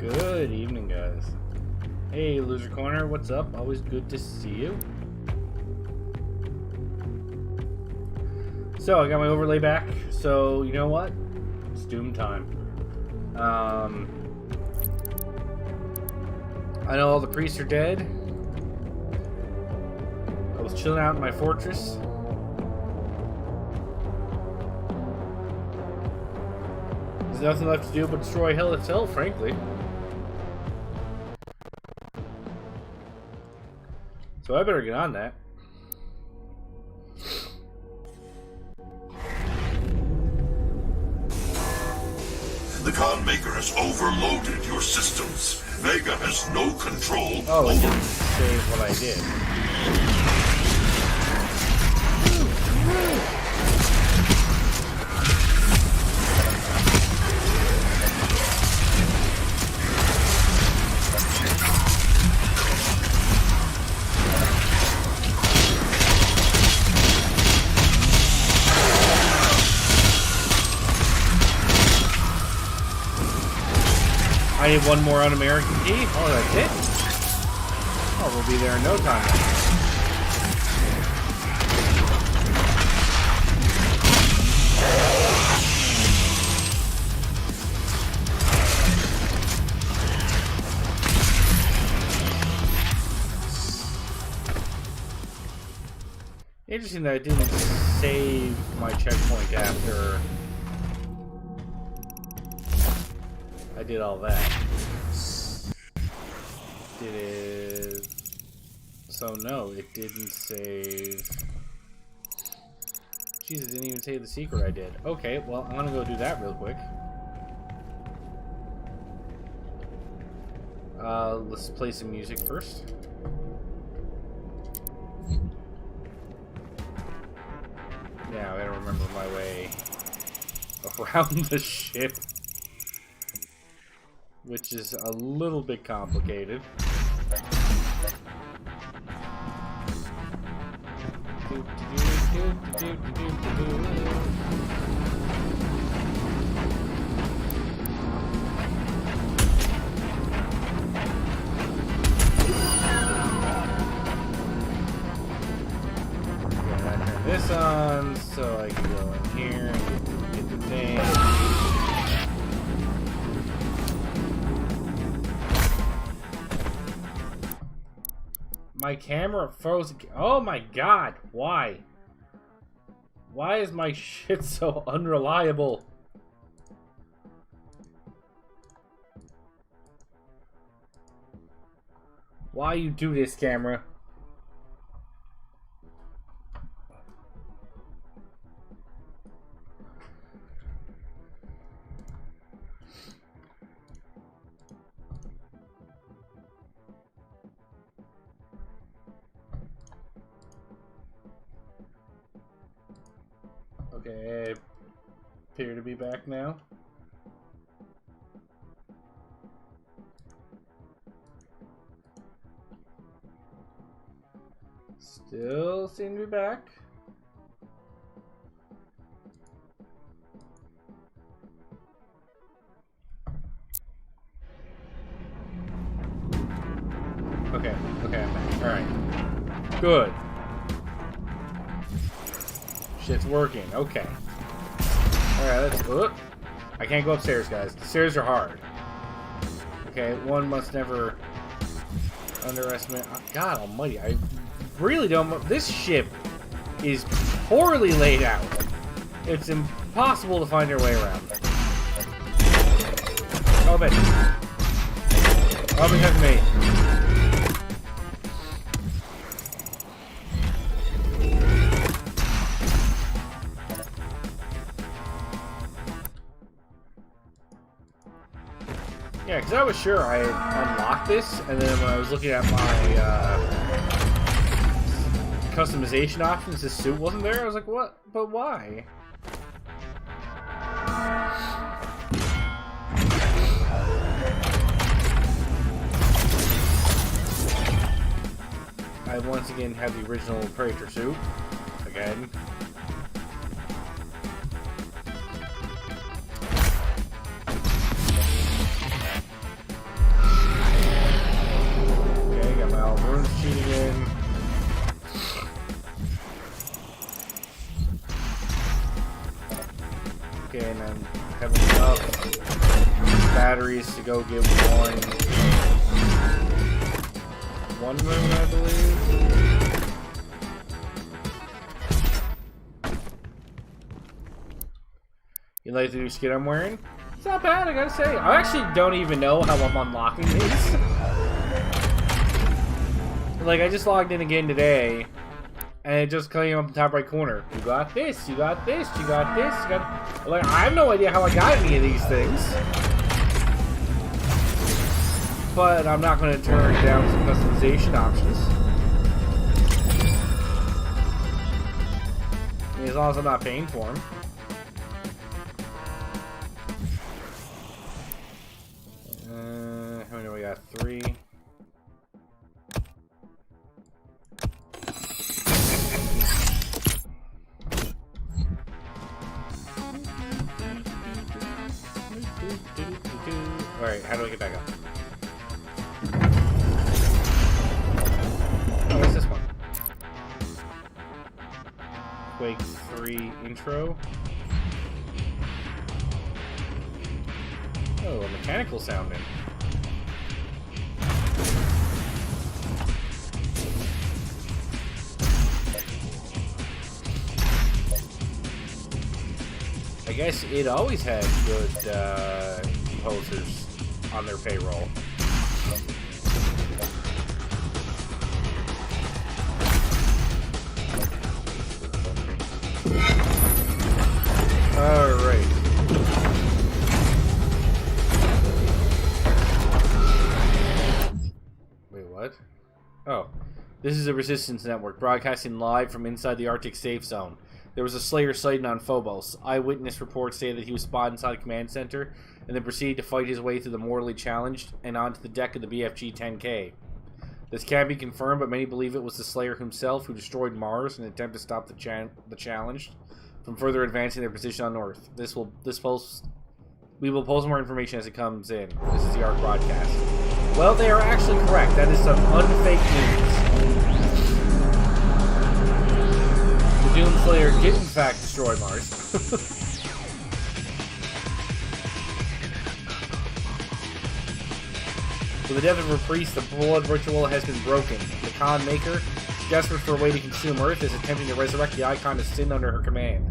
Good evening, guys. Hey, Loser Corner, what's up? Always good to see you. So, I got my overlay back, so you know what? It's Doom time. I know all the priests are dead. I was chilling out in my fortress. There's nothing left to do but destroy hell itself, frankly. So I better get on that. The Khan Maker has overloaded your systems. Vega has no control Oh, it over... didn't save what I did. I need one more un-American key. Oh, that's it? Oh, we'll be there in no time. Interesting that I didn't save my checkpoint after I did all that. Did it... So no, it didn't save... Jeez, it didn't even save the secret I did. Okay, well, I'm gonna go do that real quick. Let's play some music first. Yeah, I gotta remember my way around the ship, which is a little bit complicated. Turn this on so I can go in here and get the thing. My camera froze again. Oh my god, why? Why is my shit so unreliable? Why you do this, camera? Okay, I appear to be back now. Still seem to be back. Okay, okay, I'm back. Alright. Good. Shit's working. Okay. Alright, let's... Whoop. I can't go upstairs, guys. The stairs are hard. Okay, one must never underestimate... Oh, God almighty, I really don't... This ship is poorly laid out. It's impossible to find your way around. Oh, bitch. Oh, because of me. Yeah, because I was sure I unlocked this, and then when I was looking at my customization options, this suit wasn't there. I was like, what? But why? I once again have the original Praetor suit. Again. Okay, and then having enough batteries to go get one room, I believe. You like the new skin I'm wearing? It's not bad, I gotta say. I actually don't even know how I'm unlocking these. Like, I just logged in again today, and it just came up in the top right corner. You got this, you got this, you got this, you got... Like, I have no idea how I got any of these things. But I'm not going to turn down some customization options. I mean, as long as I'm not paying for them. How many do we got? 3. Alright, how do I get back up? Oh, what's this one? Quake 3 intro. Oh, a mechanical sounding. I guess it always had good composers on their payroll. Alright. Wait, what? Oh. This is a Resistance network, broadcasting live from inside the Arctic safe zone. There was a Slayer sighting on Phobos. Eyewitness reports say that he was spotted inside a command center and then proceeded to fight his way through the mortally challenged and onto the deck of the BFG-10K. This can't be confirmed, but many believe it was the Slayer himself who destroyed Mars in an attempt to stop the challenged from further advancing their position on Earth. We will post more information as it comes in. This is the ARC broadcast. Well, they are actually correct. That is some unfake news. The Doomslayer did in fact destroy Mars. With the death of her priest, the blood ritual has been broken. The Khan Maker, desperate for a way to consume Earth, is attempting to resurrect the Icon of Sin under her command.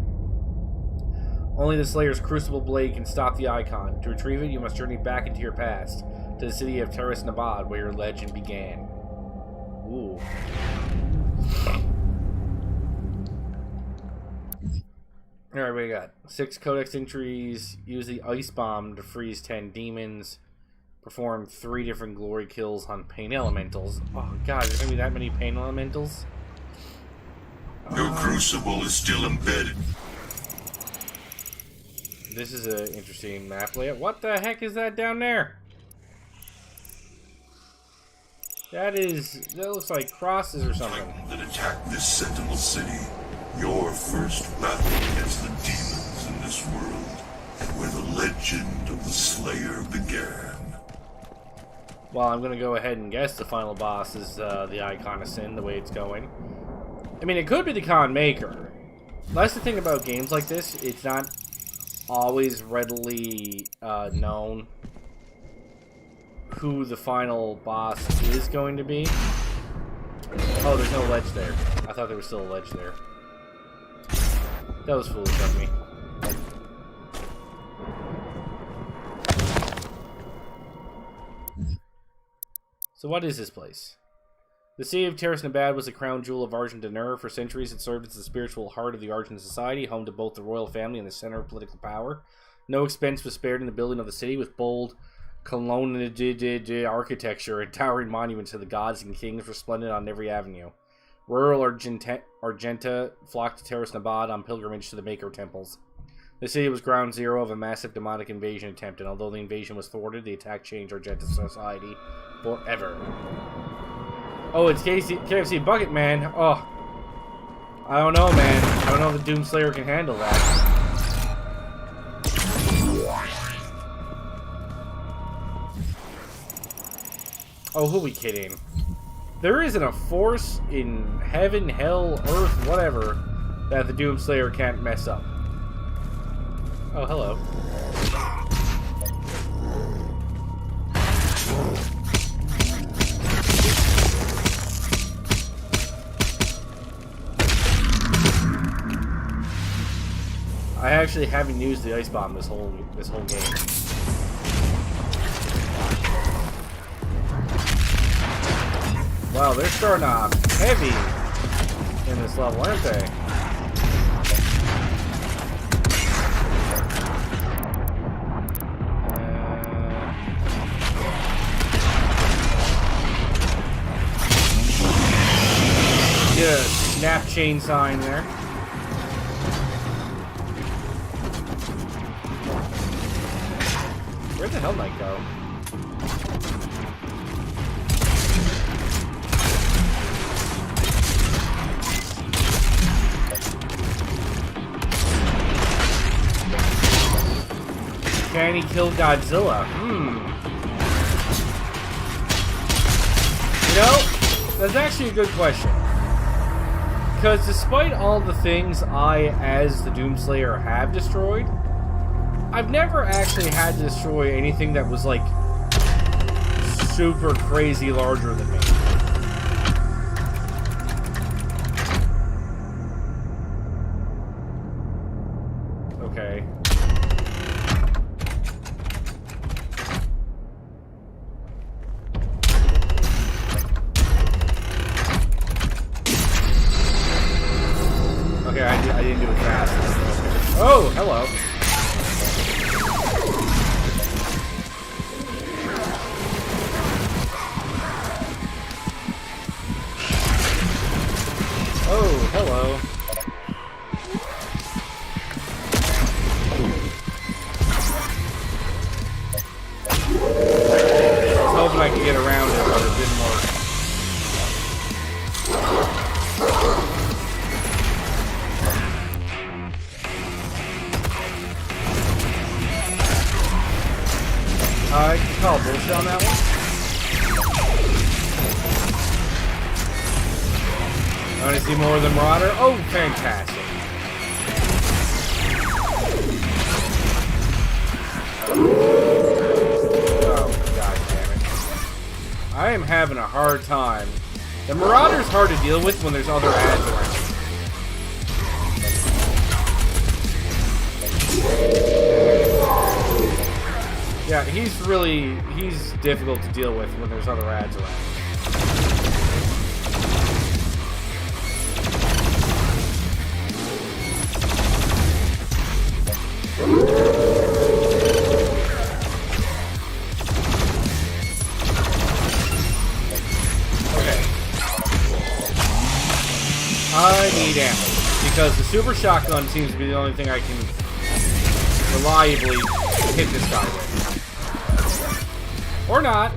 Only the Slayer's crucible blade can stop the Icon. To retrieve it, you must journey back into your past, to the city of Terras Nabad, where your legend began. Ooh. Alright, what do we got? 6 codex entries. Use the ice bomb to freeze 10 demons. Perform 3 different glory kills on pain elementals. Oh god, there's gonna be that many pain elementals? Your crucible is still embedded. This is an interesting map layout. What the heck is that down there? That looks like crosses or something. That attack this Sentinel City. Your first battle against the demons in this world, where the legend of the Slayer began. Well, I'm gonna go ahead and guess the final boss is the Icon of Sin, the way it's going. I mean, it could be the Khan Maker. That's the thing about games like this, it's not always readily known who the final boss is going to be. Oh, there's no ledge there. I thought there was still a ledge there. That was foolish of me. So what is this place? The city of Terras Nabad was the crown jewel of Argent Denur. For centuries it served as the spiritual heart of the Argent society, home to both the royal family and the center of political power. No expense was spared in the building of the city, with bold colonnaded architecture and towering monuments to the gods and kings resplendent on every avenue. Rural Argenta flocked to Terras Nabad on pilgrimage to the Maker temples. The city was ground zero of a massive demonic invasion attempt, and although the invasion was thwarted, the attack changed Argenta society forever. Oh, it's KFC Bucket Man. Oh, I don't know, man. I don't know if the Doomslayer can handle that. Oh, who are we kidding? There isn't a force in heaven, hell, earth, whatever, that the Doomslayer can't mess up. Oh, hello. I actually haven't used the ice bomb this whole game. Wow, they're starting off heavy in this level, aren't they? Get a snap chain sign there. Where'd the Hell Knight go? Can he kill Godzilla? You know, that's actually a good question. Because despite all the things I, as the Doomslayer, have destroyed, I've never actually had to destroy anything that was, like, super crazy larger than me. Okay. Okay, I didn't do it fast. Oh, hello. Oh, hello. I was hoping I could get around it, but it didn't work. I can call bullshit on that one. I want to see more of the Marauder. Oh, fantastic. Oh, god damn it. I am having a hard time. The Marauder's hard to deal with when there's other ads around. Yeah, he's difficult to deal with when there's other ads around. Okay. I need ammo, because the super shotgun seems to be the only thing I can reliably hit this guy with. Or not.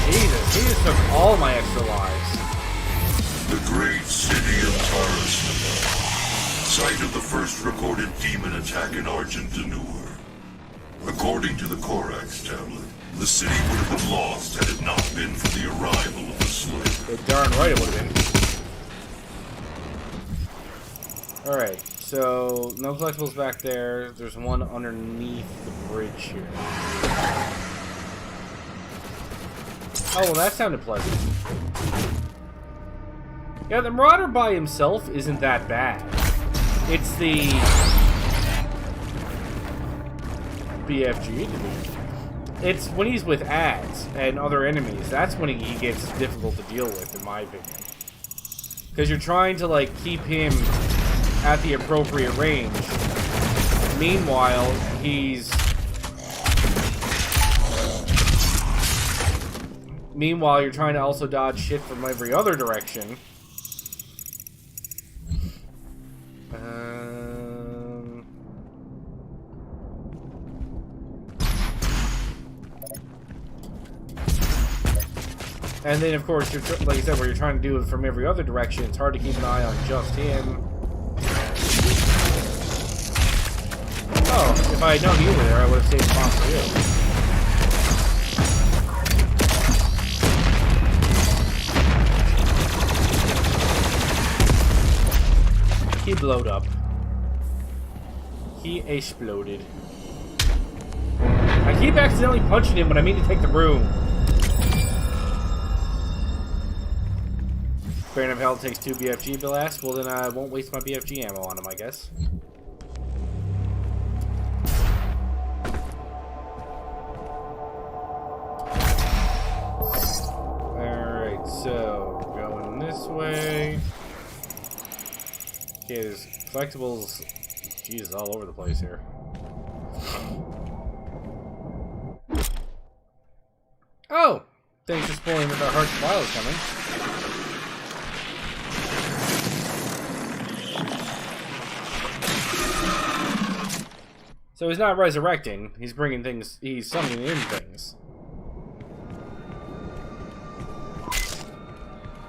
Jesus, he just took all my extra lives. The great city of Taurus, site of the first recorded demon attack in Argentinur. According to the Corax tablet, the city would have been lost had it not been for the arrival of the slave. You're darn right it would have been. Alright, so no collectibles back there. There's one underneath the bridge here. Oh, well, that sounded pleasant. Yeah, the Marauder by himself isn't that bad. It's the BFG division. It's when he's with ads and other enemies, that's when he gets difficult to deal with, in my opinion. Because you're trying to, like, keep him at the appropriate range. Meanwhile, you're trying to also dodge shit from every other direction. And then, of course, you're like I said, where you're trying to do it from every other direction, it's hard to keep an eye on just him. Oh, if I had known you were there, I would have saved the bomb for you. explode up. He exploded. I keep accidentally punching him when I mean to take the broom. Brandon Hell takes 2 BFG blasts. Well, then I won't waste my BFG ammo on him, I guess. Alright, so going this way. Okay, there's collectibles. Jesus, all over the place here. Oh! Thanks for spoiling that the Heart's File is coming. So he's not resurrecting, he's bringing things, he's summoning in things.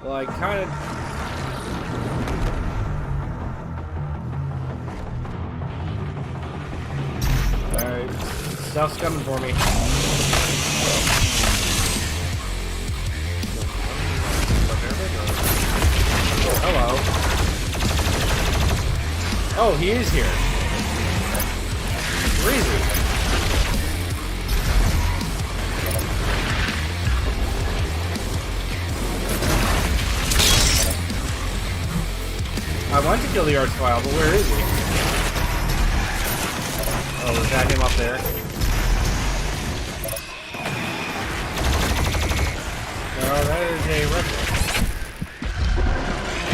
Well, I kind of... Alright, stuff's coming for me. Oh, hello. Oh, he is here. Where is he? I want to kill the Archvile, but where is he? Oh, is that him up there? No, that is a reference.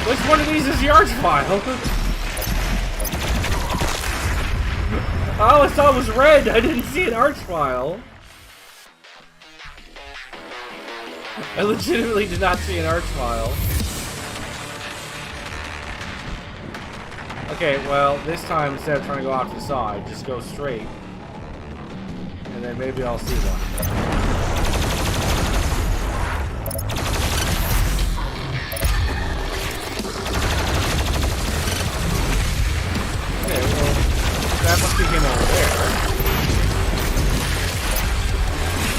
Which one of these is the Archvile? All I saw was red. I didn't see an Archvile. I legitimately did not see an Archvile. Okay, well, this time, instead of trying to go off to the side, just go straight. And then maybe I'll see one. Okay, well, that must be him over there.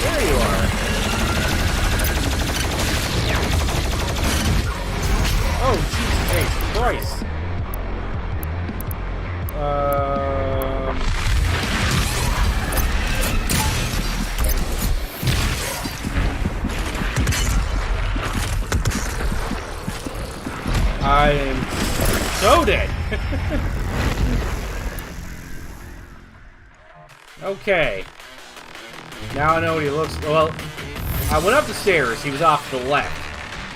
There you are. Oh, Jesus Christ. I am so dead. Okay. Now I know what he looks... Well, I went up the stairs. He was off to the left.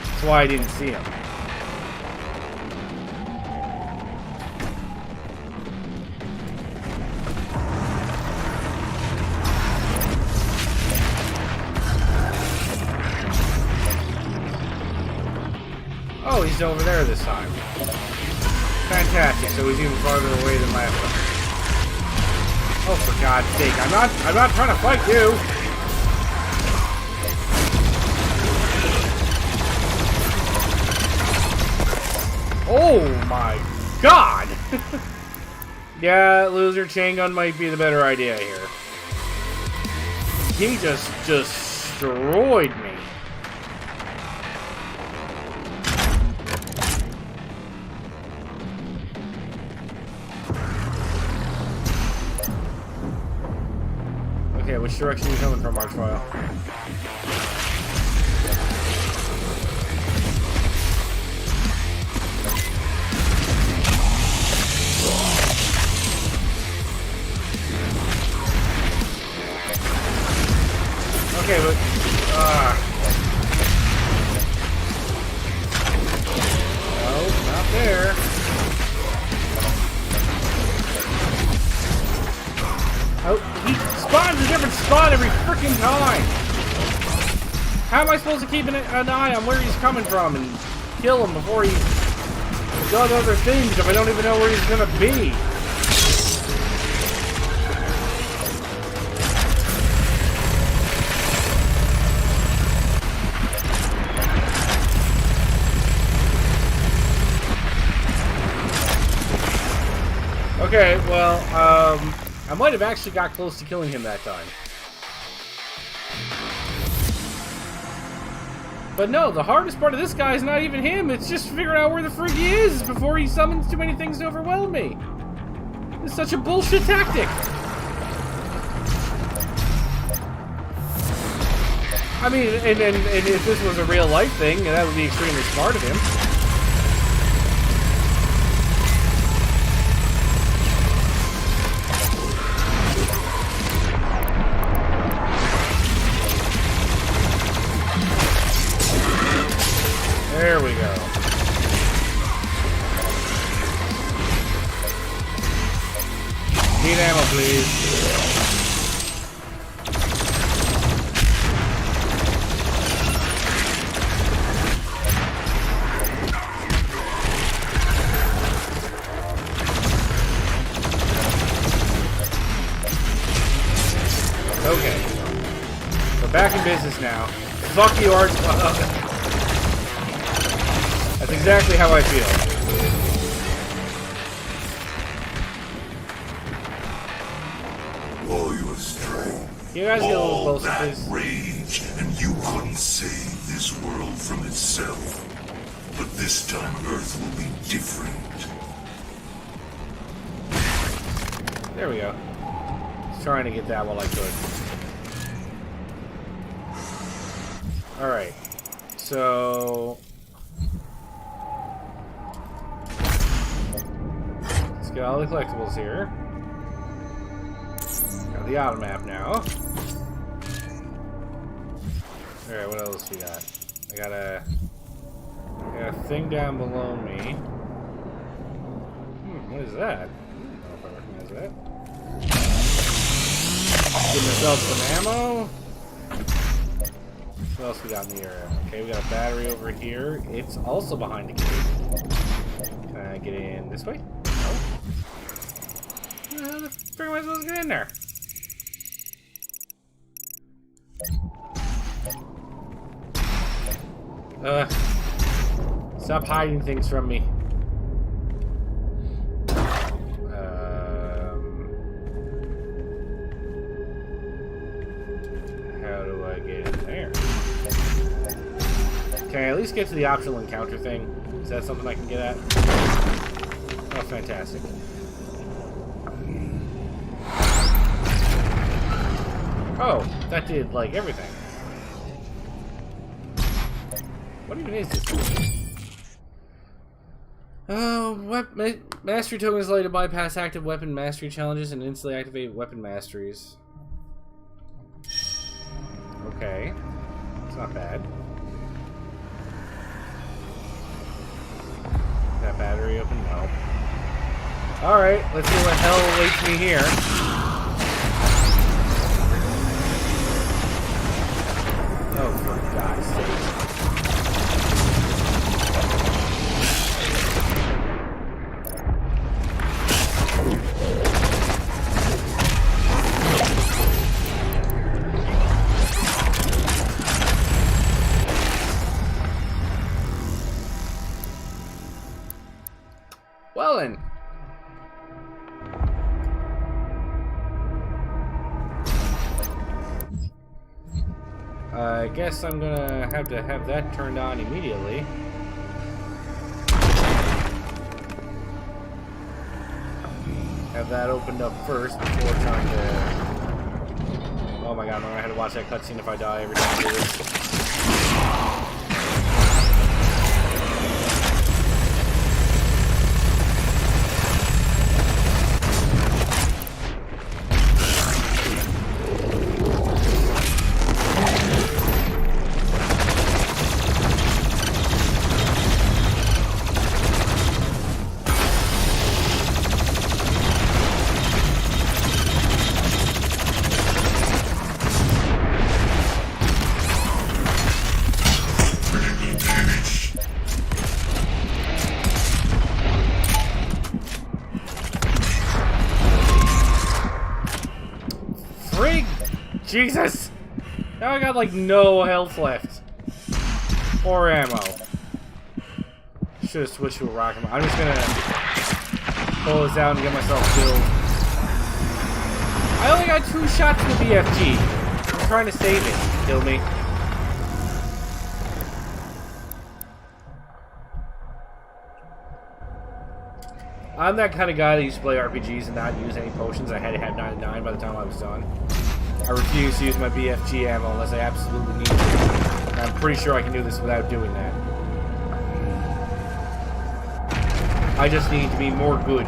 That's why I didn't see him. Oh, he's over there this time. Fantastic. So he's even farther away than last time. Oh, for God's sake! I'm not trying to fight you. Oh my God! Yeah, loser chain gun might be the better idea here. He just destroyed me. Okay, which direction are you coming from, Archvile? Okay, but... No, not there. Oh, he spawns a different spot every freaking time! How am I supposed to keep an eye on where he's coming from and kill him before he does other things if I don't even know where he's gonna be? Okay, well, I might have actually got close to killing him that time. But no, the hardest part of this guy is not even him. It's just figuring out where the frig he is before he summons too many things to overwhelm me. It's such a bullshit tactic. I mean, and if this was a real life thing, that would be extremely smart of him. There we go. Need ammo, please. Okay. We're back in business now. Fuck you, Arch. That's exactly how I feel. All your strength, You guys get a little all closer, that please. rage, and you couldn't save this world from itself. But this time Earth will be different. There we go. Just trying to get that while I could. Alright. So... let's get all the collectibles here. Got the auto map now. Alright, what else we got? I got a thing down below me. What is that? I don't know if I recognize that. Give myself some ammo. What else we got in the area? Okay, we got a battery over here. It's also behind the gate. Can I get in this way? No. How the frick am I supposed to get in there? Stop hiding things from me. How do I get in there? Can I at least get to the optional encounter thing? Is that something I can get at? Oh, fantastic. Oh, that did, like, everything. What even is this? Oh, mastery tokens allow you to bypass active weapon mastery challenges and instantly activate weapon masteries. Okay. It's not bad. Is that battery open? No. Alright, let's see what hell awaits me here. Oh, for God's sake. Well then. I guess I'm gonna have to have that turned on immediately. Have that opened up first before trying to... Oh my god, I'm gonna have to watch that cutscene if I die every time I do this. Jesus! Now I got like no health left. Or ammo. Should have switched to a rocket. I'm just gonna pull this out and get myself killed. I only got 2 shots with the BFG. I'm trying to save it. Kill me. I'm that kind of guy that used to play RPGs and not use any potions. I had to have 99 by the time I was done. I refuse to use my BFG ammo unless I absolutely need it. And I'm pretty sure I can do this without doing that. I just need to be more good.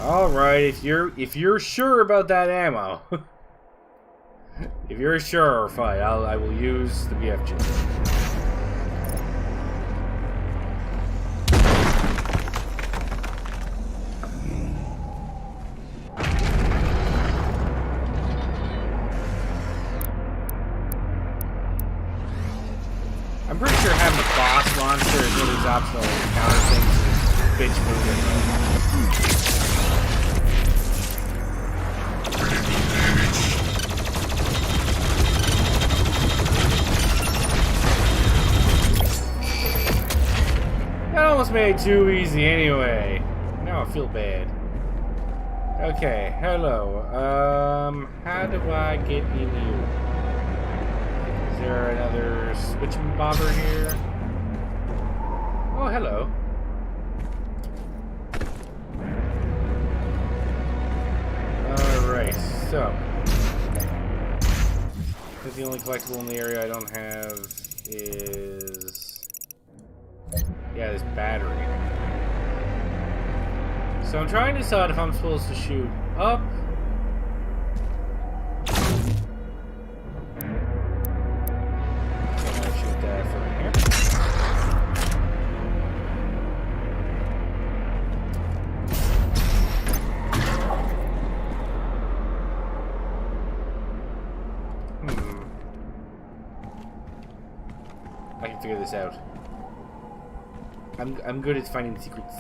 Alright, if you're sure about that ammo, if you're sure, fine, I will use the BFG. I'm pretty sure having a boss monster is one of these optional counter things is bitch moving. That almost made it too easy anyway. Now I feel bad. Okay, hello. How do I get in you? Is there another switching bobber here? Oh, hello. Alright, so. I think the only collectible in the area I don't have is... yeah, this battery. So I'm trying to decide if I'm supposed to shoot up. I'm gonna shoot that from here. I can figure this out. I'm good at finding secrets.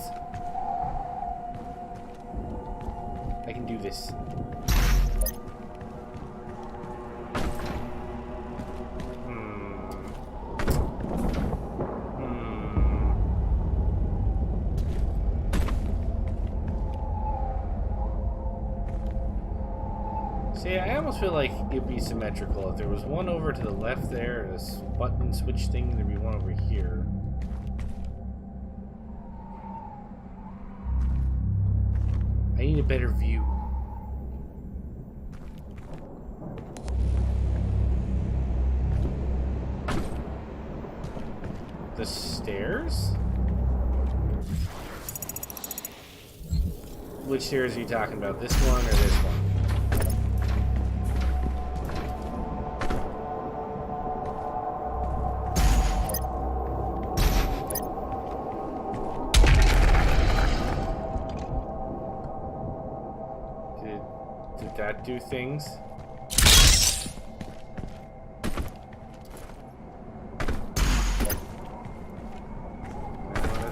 I can do this. See, I almost feel like it'd be symmetrical. If there was one over to the left there, this button switch thing, there'd be one over here. I need a better view. The stairs? Which stairs are you talking about? This one or this one? Did that do things?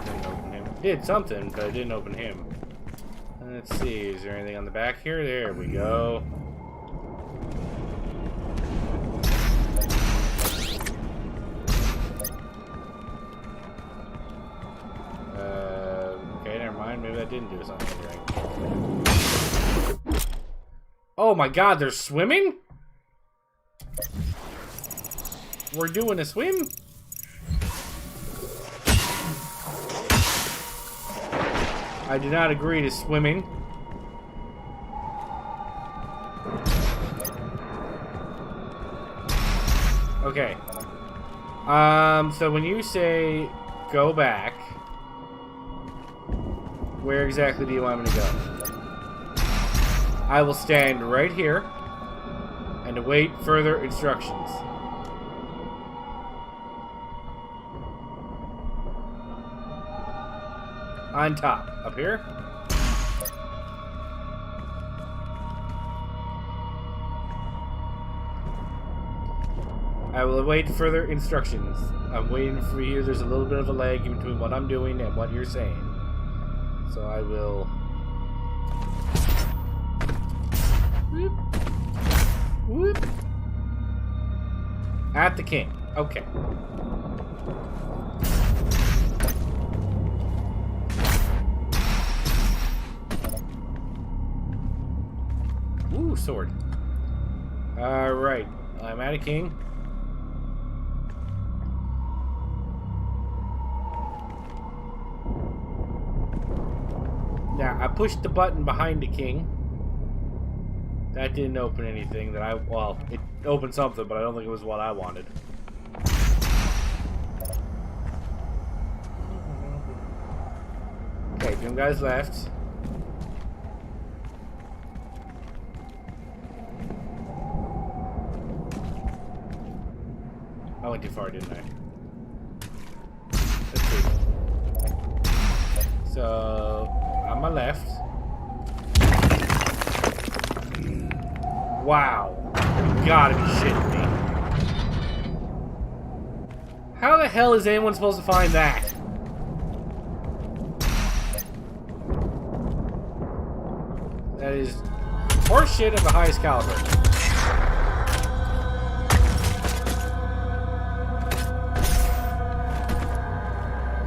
That didn't open him. It did something, but it didn't open him. Let's see, is there anything on the back here? There we go. Okay, never mind. Maybe that didn't do something right. Oh my god, they're swimming? We're doing a swim? I do not agree to swimming. Okay. So when you say go back, where exactly do you want me to go? I will stand right here and await further instructions. On top. Up here? I will await further instructions. I'm waiting for you. There's a little bit of a lag in between what I'm doing and what you're saying. So I will... Whoop. Whoop. At the king. Okay. Ooh, sword. Alright. I'm at a king. Now, I pushed the button behind the king. That didn't open anything that I... Well, it opened something, but I don't think it was what I wanted. Okay, Doom Guy's left. I went too far, didn't I? Let's see. So, on my left. Wow. You gotta be shitting me. How the hell is anyone supposed to find that? That is horseshit of the highest caliber.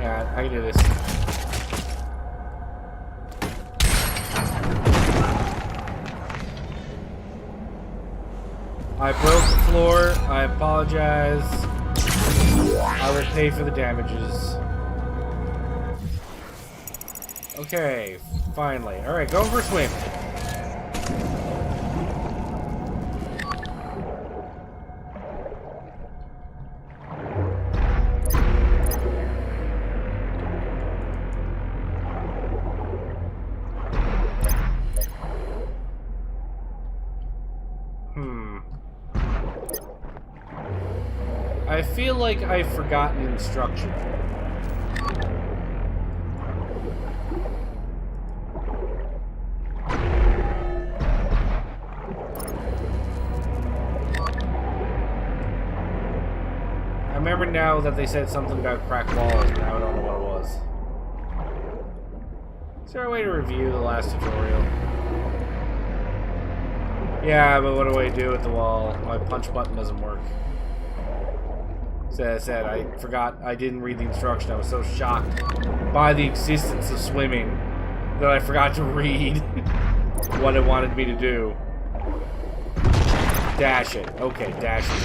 Yeah, I can do this. I broke the floor. I apologize. I will pay for the damages. Okay, finally. Alright, going for a swim. I feel like I've forgotten instruction. I remember now that they said something about cracked walls, but now I don't know what it was. Is there a way to review the last tutorial? Yeah, but what do I do with the wall? My punch button doesn't work. So as I said, I forgot, I didn't read the instruction. I was so shocked by the existence of swimming that I forgot to read what it wanted me to do. Dash it. Okay, dash it.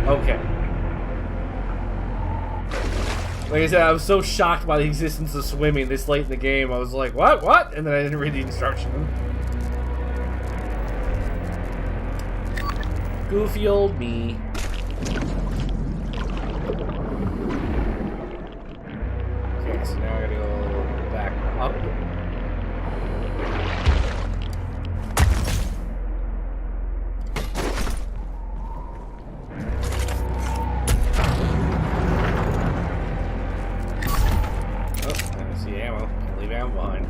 Okay. Like I said, I was so shocked by the existence of swimming this late in the game. I was like, what? What? And then I didn't read the instruction. Goofy old me. Okay, so now I gotta go back up. Oh, I see ammo. Can't leave ammo behind.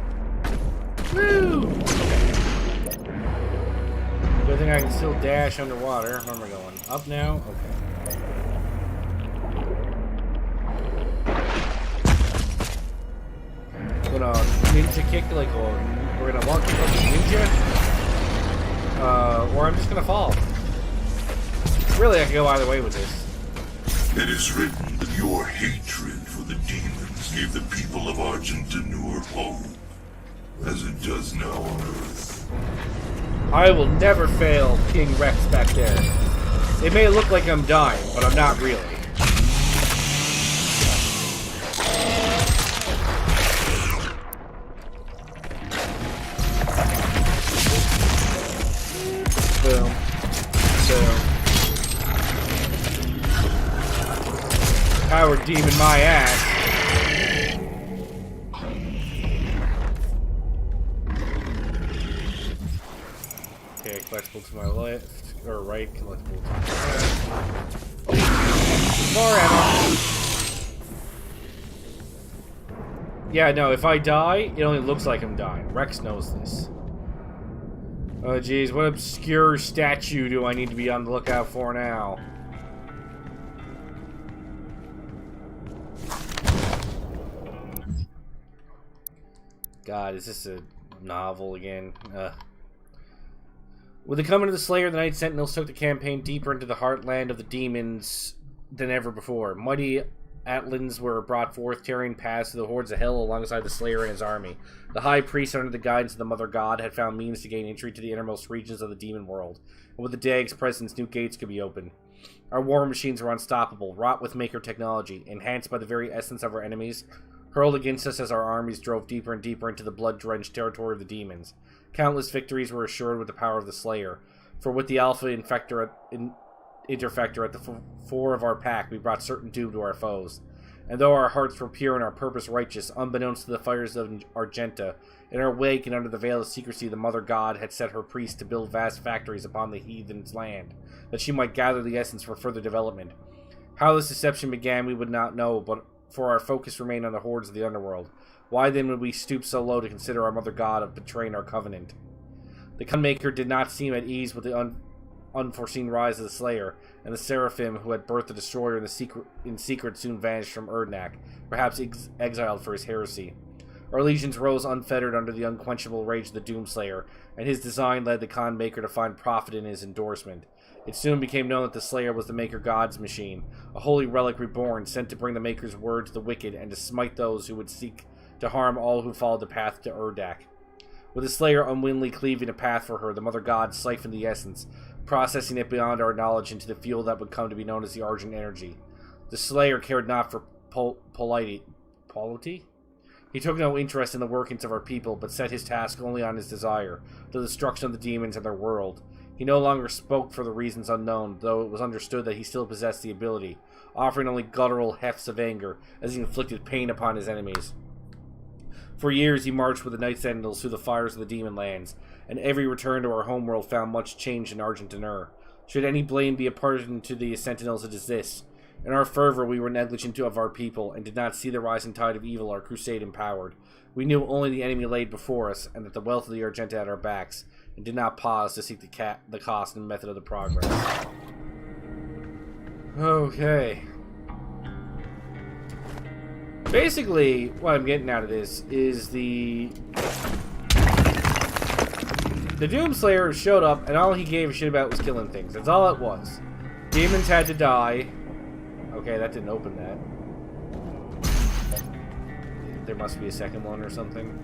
Woo! Good thing I can still dash underwater. Where am I going? Up now? Okay. Gonna ninja kick like we're gonna walk kick like a ninja. Or I'm just gonna fall. Really, I can go either way with this. It is written that your hatred for the demons gave the people of Argentinur hope, as it does now on Earth. I will never fail King Rex back there. It may look like I'm dying, but I'm not really. Boom. Boom. Power demon my ass. Okay, collectible to my left, or right, collectible to my left. More ammo. Yeah, no, if I die, it only looks like I'm dying. Rex knows this. Oh, jeez, what obscure statue do I need to be on the lookout for now? God, is this a novel again? With the coming of the Slayer, the Night Sentinels took the campaign deeper into the heartland of the demons than ever before. Mighty Atlans were brought forth, tearing paths to the hordes of hell alongside the Slayer and his army. The High Priest, under the guidance of the Mother God, had found means to gain entry to the innermost regions of the demon world. And with the Dag's presence, new gates could be opened. Our war machines were unstoppable, wrought with Maker technology, enhanced by the very essence of our enemies, hurled against us as our armies drove deeper and deeper into the blood-drenched territory of the demons. Countless victories were assured with the power of the Slayer, for with the Alpha Interfector at the fore of our pack, we brought certain doom to our foes. And though our hearts were pure and our purpose righteous, unbeknownst to the fires of Argenta, in our wake and under the veil of secrecy, the Mother God had set her priests to build vast factories upon the heathen's land, that she might gather the essence for further development. How this deception began we would not know, but for our focus remained on the hordes of the underworld. Why then would we stoop so low to consider our Mother God of betraying our covenant? The Gunmaker did not seem at ease with the unforeseen rise of the Slayer, and the Seraphim who had birthed the Destroyer in secret soon vanished from Erdnak, perhaps exiled for his heresy. Our legions rose unfettered under the unquenchable rage of the Doomslayer, and his design led the Khanmaker to find profit in his endorsement. It soon became known that the Slayer was the Maker God's machine, a holy relic reborn, sent to bring the Maker's word to the wicked and to smite those who would seek to harm all who followed the path to Erdnak. With the Slayer unwillingly cleaving a path for her, the Mother God siphoned the essence, processing it beyond our knowledge into the fuel that would come to be known as the Argent Energy. The Slayer cared not for polity. He took no interest in the workings of our people, but set his task only on his desire, the destruction of the demons and their world. He no longer spoke for the reasons unknown, though it was understood that he still possessed the ability, offering only guttural hefts of anger as he inflicted pain upon his enemies. For years he marched with the Night Sentinels through the fires of the demon lands, and every return to our homeworld found much change in Argentinur. Should any blame be apportioned to the Sentinels, it is this. In our fervor we were negligent of our people, and did not see the rising tide of evil our crusade empowered. We knew only the enemy laid before us, and that the wealth of the Argenta at our backs, and did not pause to seek the cost and method of the progress. Okay. Basically, what I'm getting out of this is the Doomslayer showed up, and all he gave a shit about was killing things. That's all it was. Demons had to die. Okay, that didn't open that. There must be a second one or something.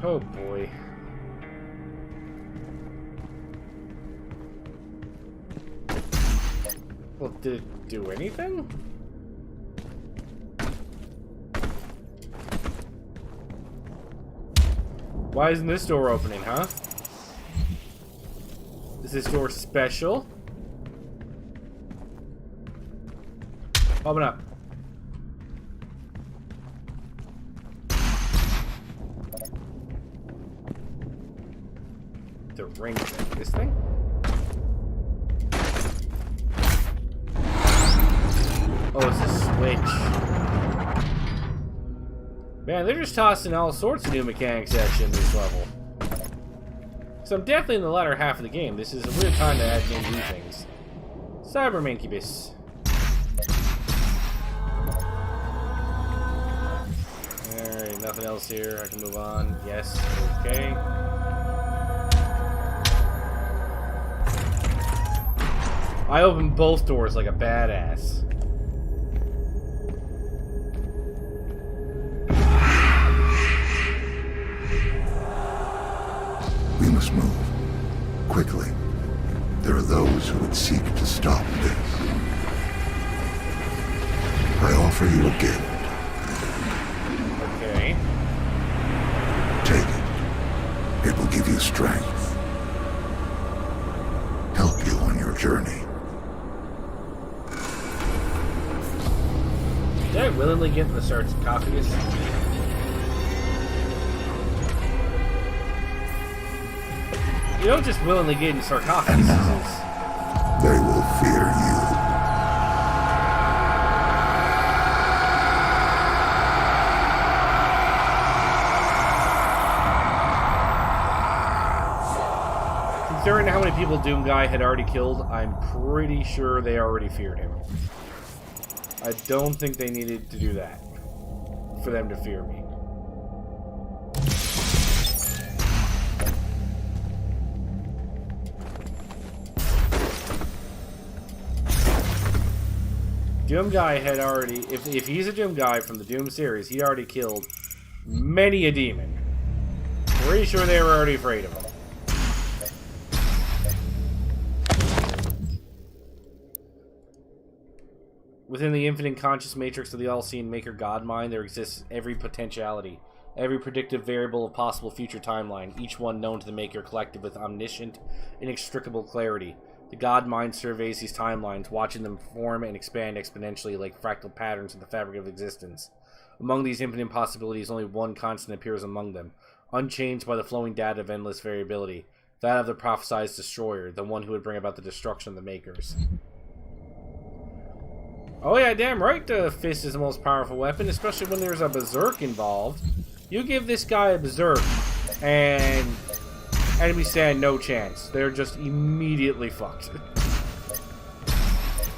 Oh boy. Well, did it do anything? Why isn't this door opening, huh? Is this door special? Open up. The ring thing. This thing? Oh, it's a switch. Man, they're just tossing all sorts of new mechanics at you in this level. So I'm definitely in the latter half of the game. This is a weird time to add new things. Cyber Mancubus. Alright, nothing else here. I can move on. Yes. Okay. I opened both doors like a badass. We must move. Quickly. There are those who would seek to stop this. I offer you a gift. Okay. Take it. It will give you strength. Help you on your journey. Did I willingly get the sarcophagus? You don't just willingly get in sarcophaguses. And now, they will fear you. considering how many people Doom Guy had already killed, I'm pretty sure they already feared him. I don't think they needed to do that for them to fear me. Doom Guy had already, if he's a Doom Guy from the Doom series, he'd already killed many a demon. Pretty sure they were already afraid of him. Within the infinite conscious matrix of the all-seeing Maker God mind, there exists every potentiality, every predictive variable of possible future timeline, each one known to the Maker collective with omniscient, inextricable clarity. The God mind surveys these timelines, watching them form and expand exponentially like fractal patterns in the fabric of existence. Among these infinite possibilities, only one constant appears among them, unchanged by the flowing data of endless variability, that of the prophesied destroyer, the one who would bring about the destruction of the Makers. Oh yeah, damn right the fist is the most powerful weapon, especially when there's a berserk involved. You give this guy a berserk, and enemies stand no chance. They're just immediately fucked.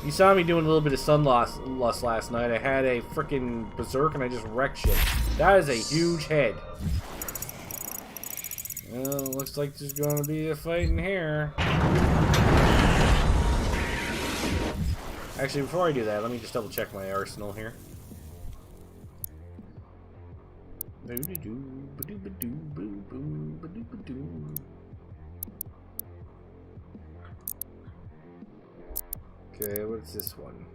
You saw me doing a little bit of sun lust last night. I had a freaking berserk and I just wrecked shit. That is a huge head. Well, looks like there's going to be a fight in here. Actually, before I do that, let me just double check my arsenal here. Okay, what's this one?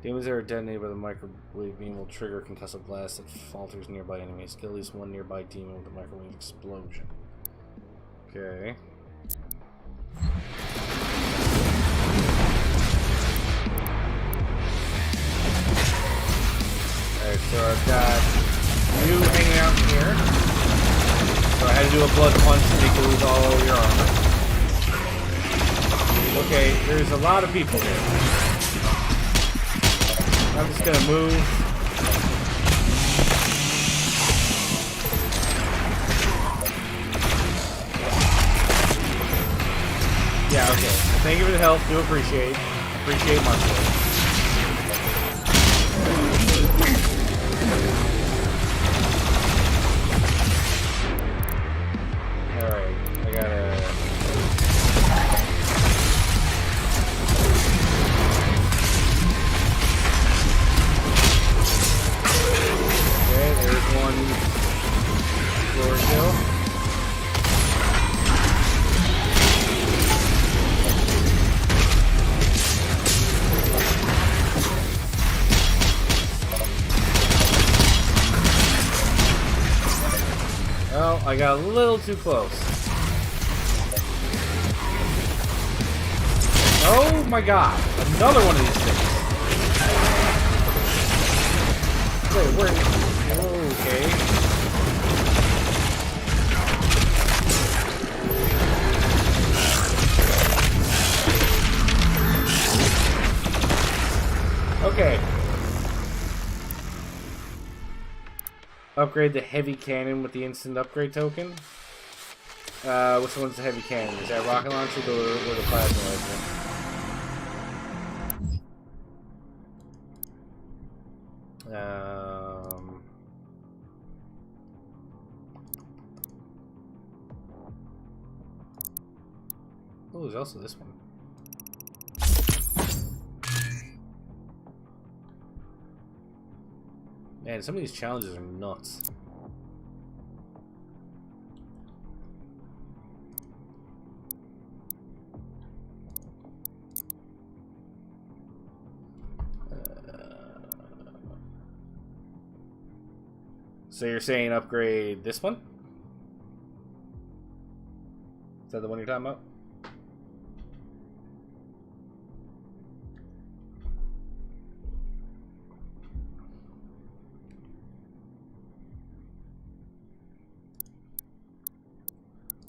Demons that are detonated by the microwave beam will trigger concussive blast that falters nearby enemies. Kill at least one nearby demon with a microwave explosion. Okay. Alright, so I've got you hanging out in here. So I had to do a blood punch so you can lose all your armor. Okay, there's a lot of people here. I'm just gonna move. Yeah, okay. Thank you for the help. Do appreciate. Appreciate much. Alright, I gotta... There's one floor kill. Well, I got a little too close. Oh my god! Another one of these things. Wait, where? Okay. Okay. Upgrade the heavy cannon with the instant upgrade token. Which one's the heavy cannon? Is that rocket launcher or the plasma rifle? Oh, there's also this one. Man, some of these challenges are nuts. So you're saying upgrade this one? Is that the one you're talking about?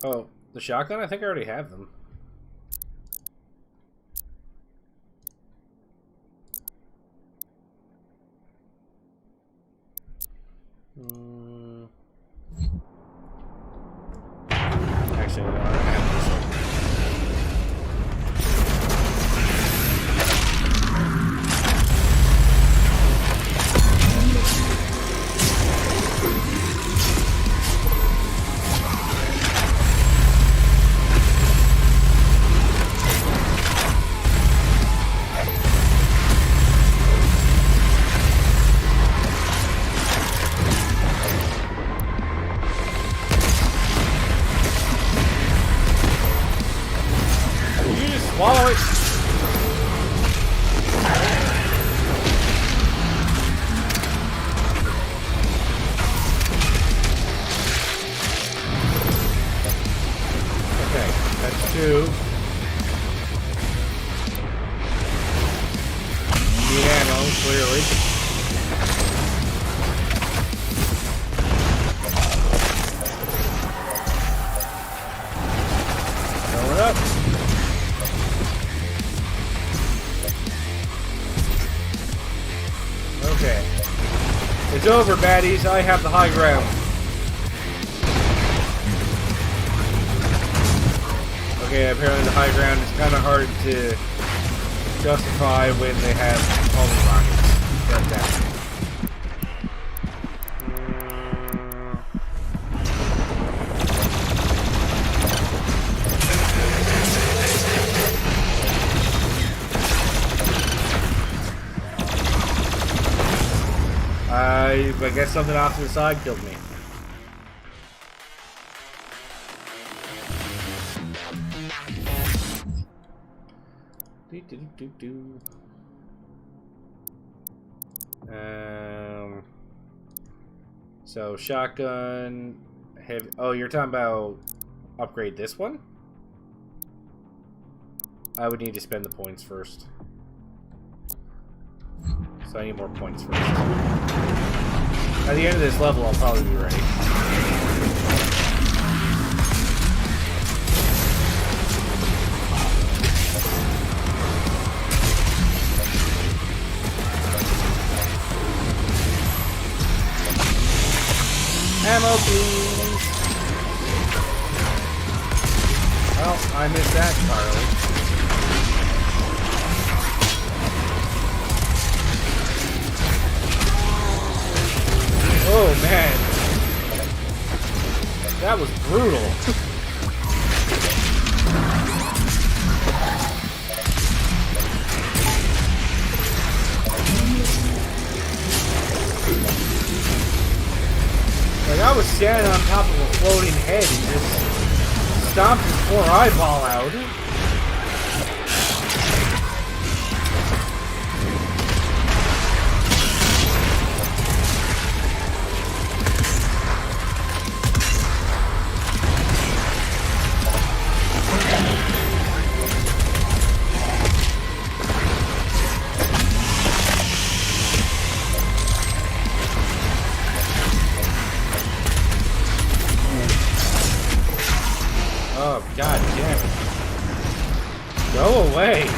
Oh, the shotgun? I think I already have them. Actually, no, I don't have this one. Swallow it! Okay, that's 2. Need ammo, clearly. Throw it up. Okay. It's over, baddies. I have the high ground. Okay, apparently the high ground is kind of hard to justify when they have homing rockets. Like that. I guess something off to the side killed me. So shotgun. Heavy. Oh, you're talking about upgrade this one? I would need to spend the points first. So I need more points first. At the end of this level, I'll probably be ready. Ammo, please! Well, I missed that entirely. Oh man, that was brutal. Like I was standing on top of a floating head and just stomped his poor eyeball out. Oh, god damn it. Go away.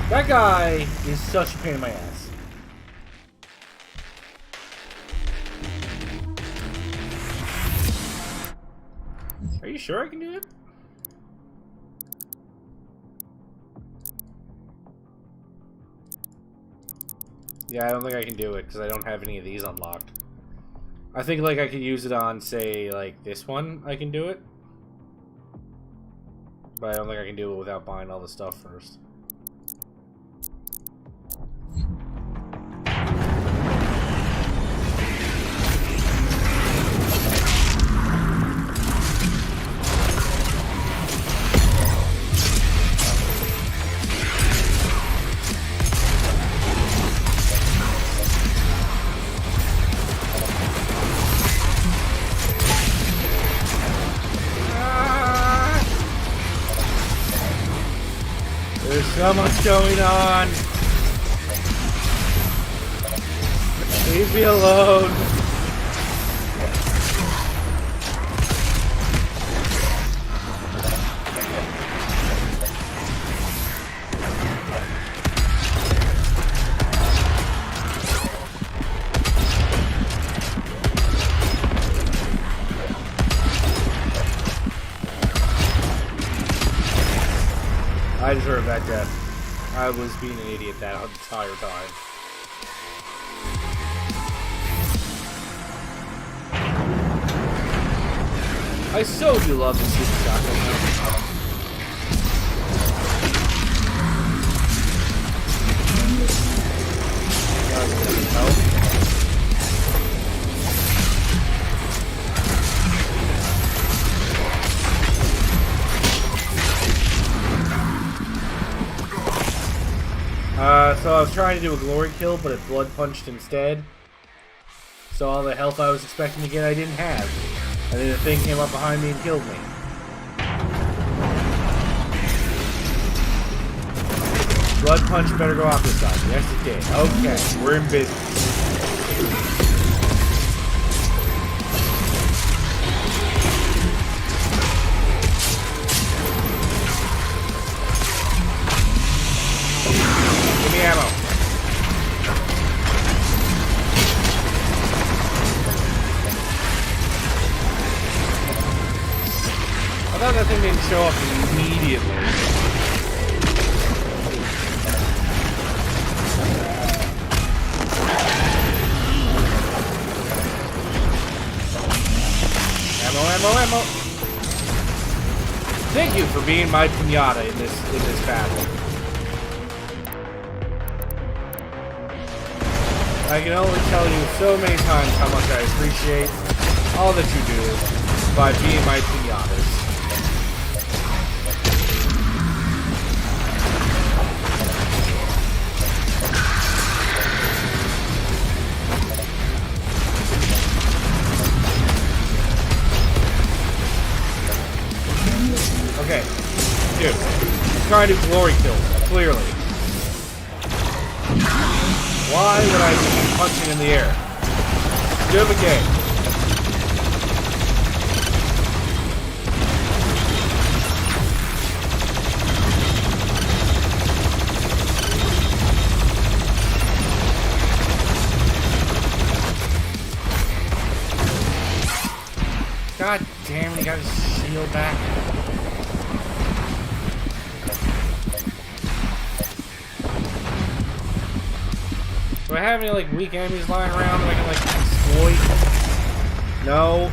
That guy is such a pain in my ass. Are you sure I can do it? Yeah, I don't think I can do it because I don't have any of these unlocked. I think like I could use it on, say, like this one. I can do it. But I don't think I can do it without buying all the stuff first. So much going on. Leave me alone. I deserve that death. I was being an idiot that entire time. I so do love the super shotgun. So I was trying to do a glory kill, but it blood punched instead. So all the health I was expecting to get, I didn't have. And then the thing came up behind me and killed me. Blood punch better go off this side. Yes, it did. Okay, we're in business. Give me ammo. I thought that thing didn't show up immediately. Ammo. Thank you for being my pinata in this battle. I can only tell you so many times how much I appreciate all that you do by being my pinatas. Okay, dude, I'm trying to glory kill, clearly. Why would I be punching in the air? Stupid game. God damn it, he got his shield back. Do I have any, like, weak enemies lying around that I can, like, exploit? No.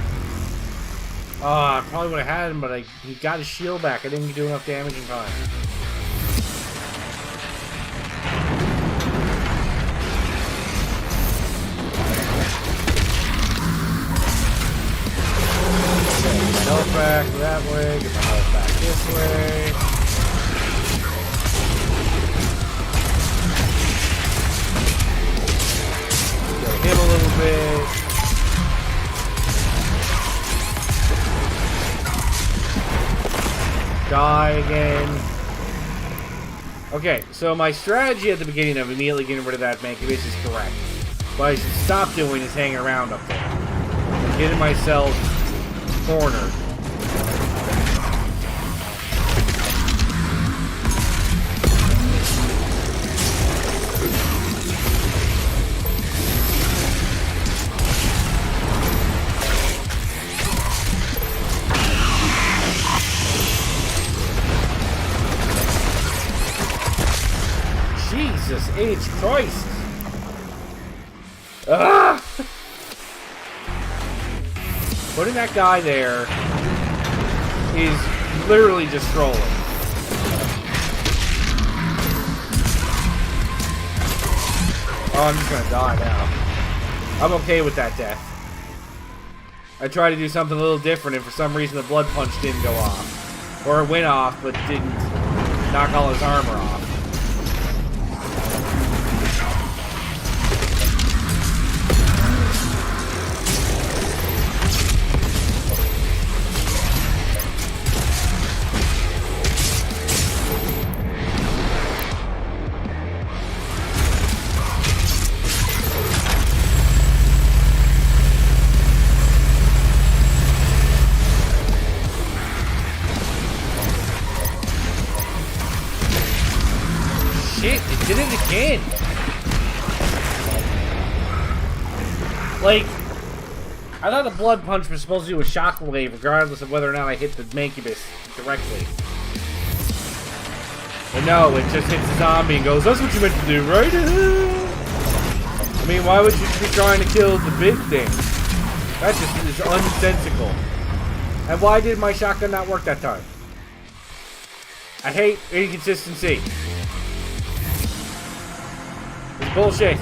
Oh, I probably would have had him, but he got his shield back. I didn't do enough damage in time. Okay, get my health back that way, get my health back this way. Him a little bit. Die again. Okay, so my strategy at the beginning of immediately getting rid of that Mankiewicz is correct. What I should stop doing is hanging around up there. I'm getting myself cornered. Jesus H. Christ! Ah! Putting that guy there is literally just trolling. Oh, I'm just gonna die now. I'm okay with that death. I tried to do something a little different, and for some reason the blood punch didn't go off. Or it went off, but didn't knock all his armor off. Like, I thought the blood punch was supposed to do a shockwave regardless of whether or not I hit the Mancubus directly. But no, it just hits the zombie and goes, that's what you meant to do, right? I mean, why would you be trying to kill the big thing? That just is unsensical. And why did my shotgun not work that time? I hate inconsistency. It's bullshit.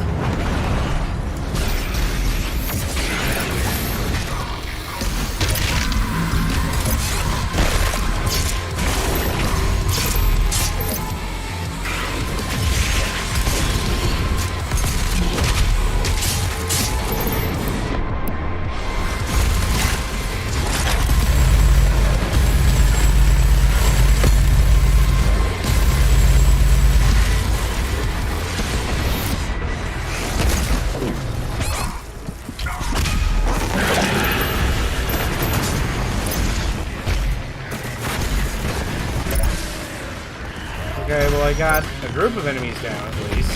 Okay, well I got a group of enemies down at least.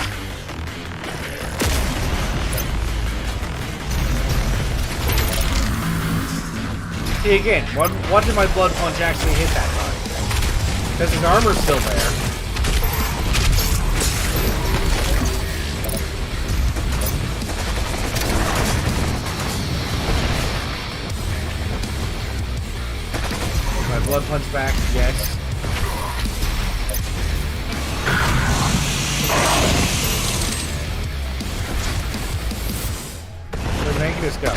See again, what did my blood punch actually hit that time? Because his armor's still there. My blood punch back, yes. Where'd Mancubus go?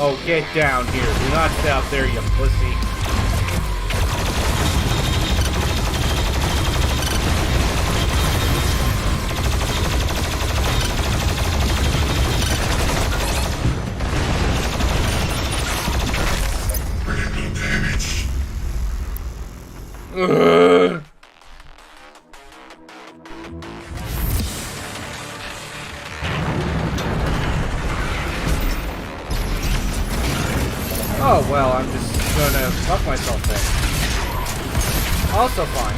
Oh, get down here. Do not stay up there, you pussy. Ugh. Oh, well, I'm just gonna fuck myself then. Also fine.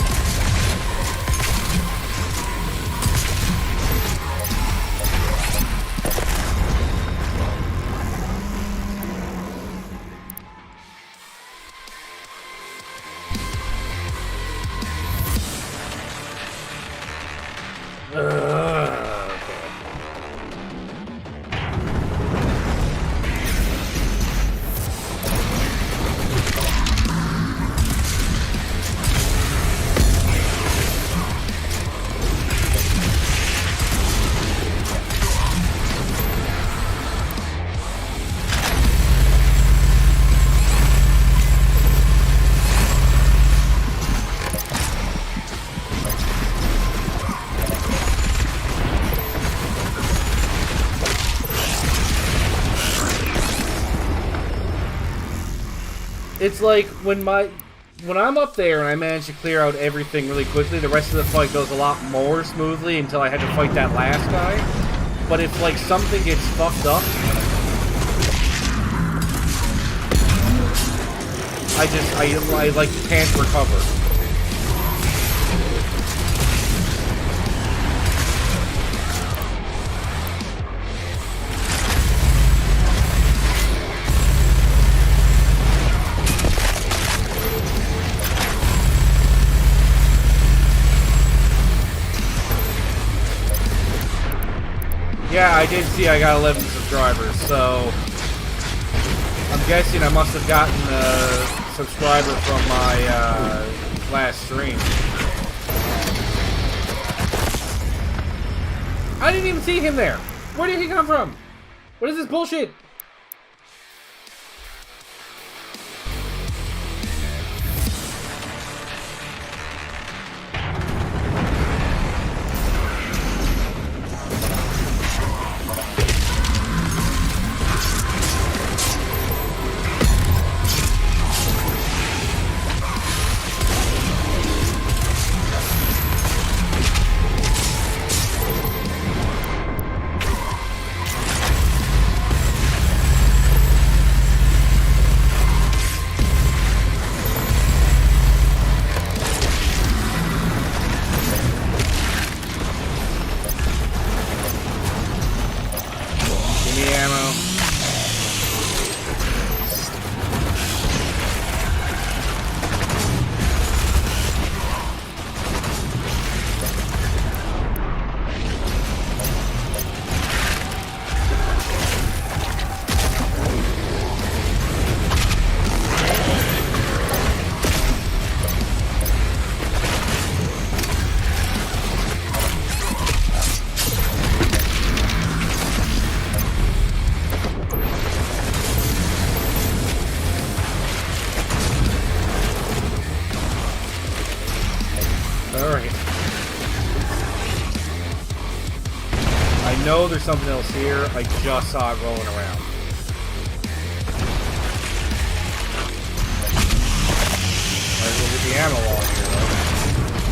It's like when I'm up there and I manage to clear out everything really quickly, the rest of the fight goes a lot more smoothly until I had to fight that last guy. But if like something gets fucked up, I like can't recover. Yeah, I did see I got 11 subscribers, so I'm guessing I must have gotten a subscriber from my last stream. I didn't even see him there. Where did he come from? What is this bullshit? know there's something else here. I just saw it rolling around. Might as well get the ammo on here, though. There's the guy.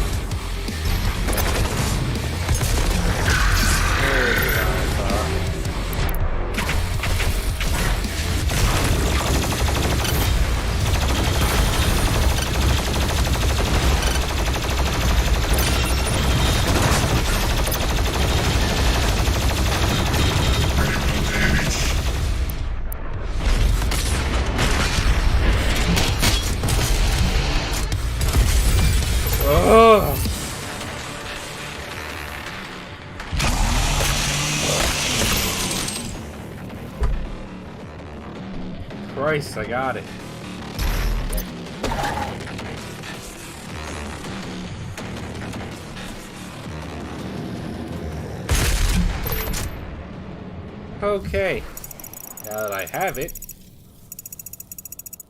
Christ, I got it. Okay. Now that I have it,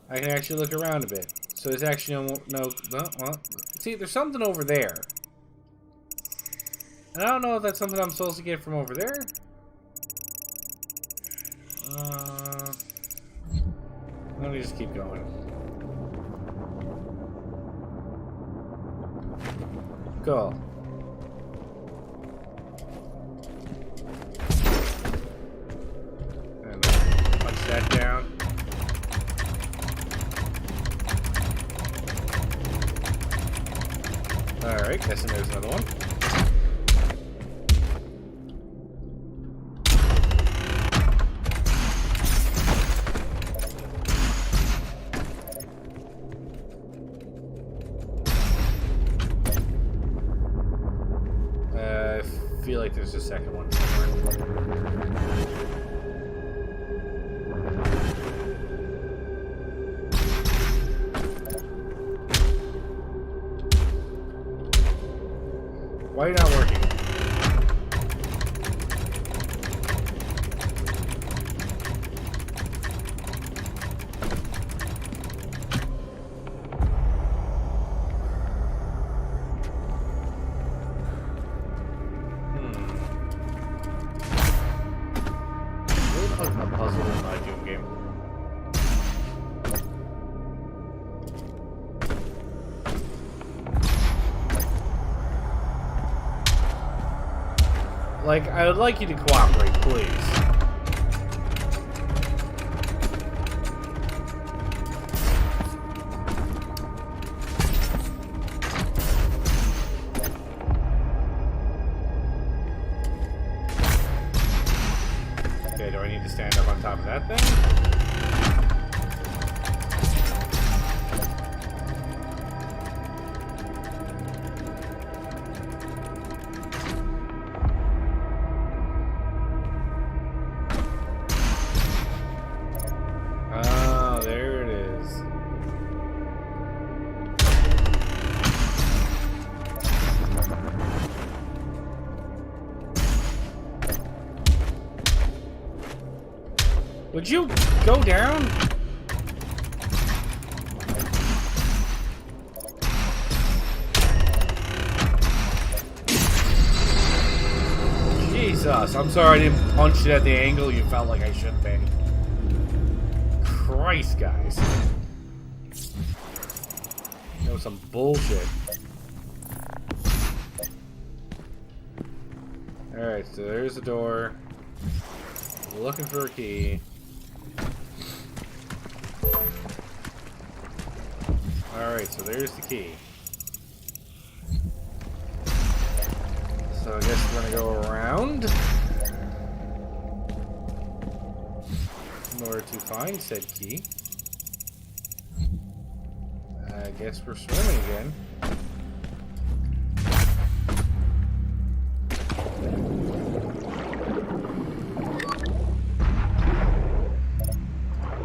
I can actually look around a bit. So there's actually no well, see, there's something over there. And I don't know if that's something I'm supposed to get from over there. Let me just keep going. Go. And punch that down. Alright, guessing there's another one. I feel like there's a second one somewhere. Why are you not working? A puzzle in my Doom game. Like, I would like you to cooperate, please. Okay, do I need to stand up on top of that thing? Oh, there it is. Would you go down? Jesus, I'm sorry I didn't punch it at the angle you felt like I should be. Christ, guys. That was some bullshit. Alright, so there's the door. We're looking for a key. Alright, so there's the key. So I guess we're gonna go around in order to find said key. I guess we're swimming again.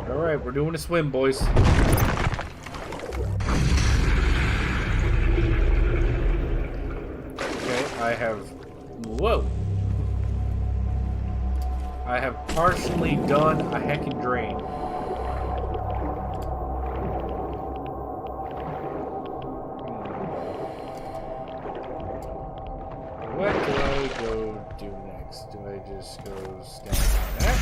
Alright, we're doing a swim, boys. I have... Whoa! I have partially done a heckin' drain. What do I go do next? next? Do I just go stand on that?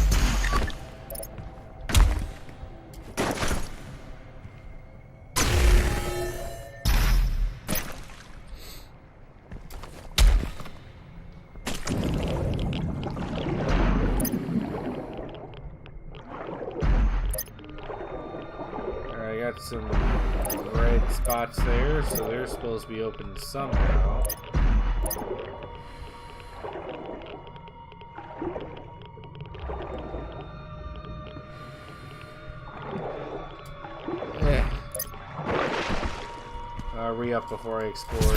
Alright, I got some red spots there, so they're supposed to be open somehow. I'll re-up before I explore.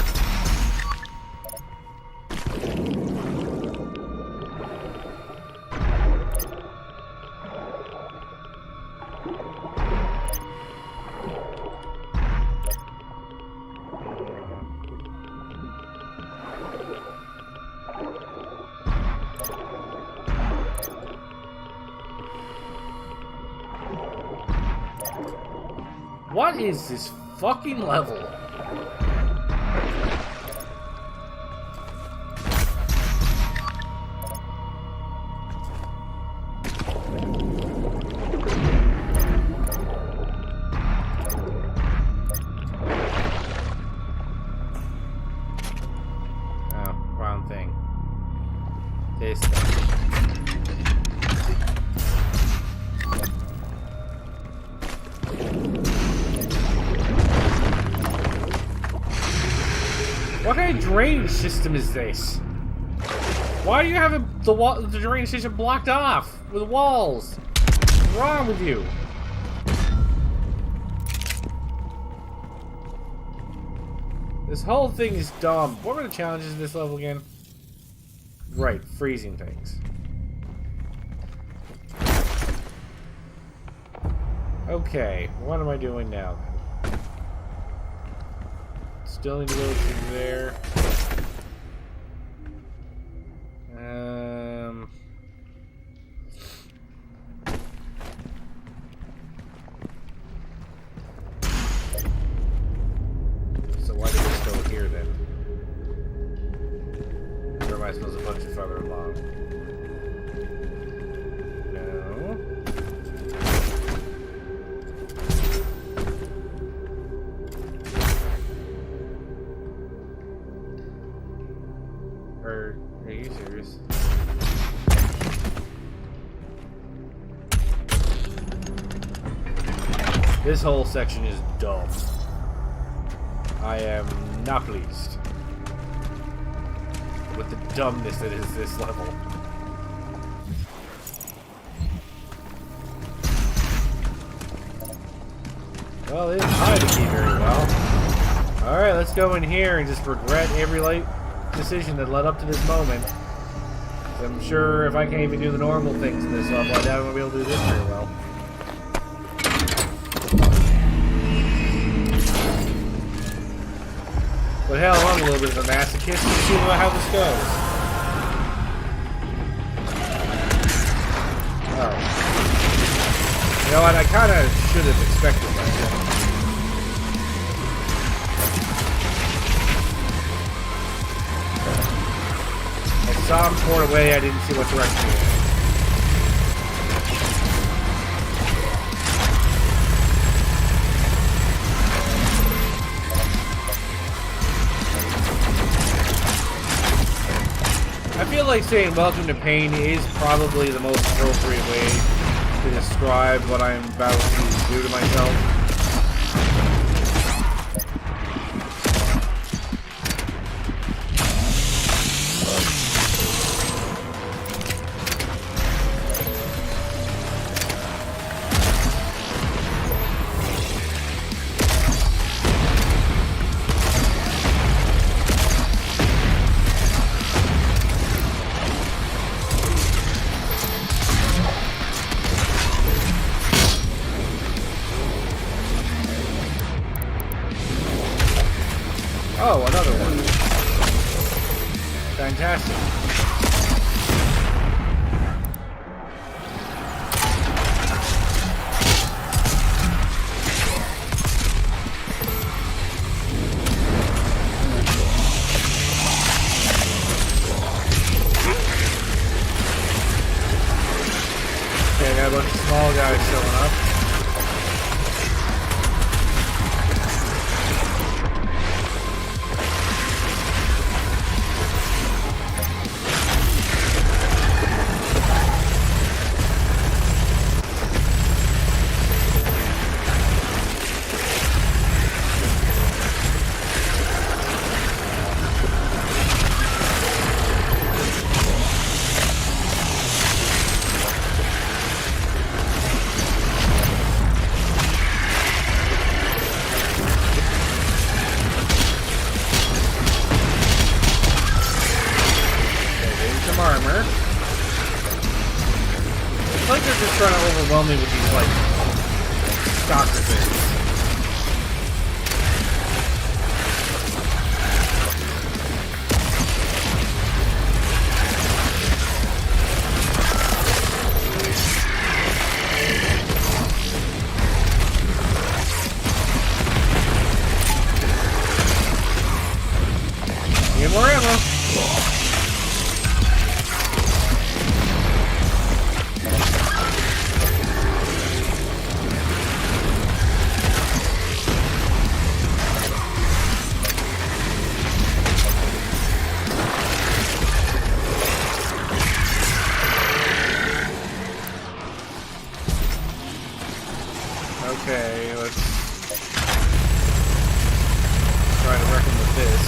What is this fucking level? Oh, wrong thing. This thing. What kind of drainage system is this? Why do you have the drainage system blocked off with walls? What's wrong with you? This whole thing is dumb. What were the challenges in this level again? Right, freezing things. Okay, what am I doing now then? Still need to go through there. So why did this go here then? Or am I supposed to punch it farther along? No. Are you serious? This whole section is dumb. I am not pleased with the dumbness that is this level. Well, it didn't hide the key very well. Alright, let's go in here and just regret every light decision that led up to this moment. I'm sure if I can't even do the normal things in this level, I doubt I'm going to be able to do this very well. But hell, I'm a little bit of a masochist. Let's see how this goes. Oh. You know what? I kind of should have expected that. I saw him toward away, I didn't see what direction he was. I feel like saying welcome to pain is probably the most appropriate way to describe what I'm about to do to myself. got a bunch of small guys showing up. Armor. It's like they're just trying to overwhelm me with these, like, stalker things. Need more ammo. Okay, let's try to reckon with this.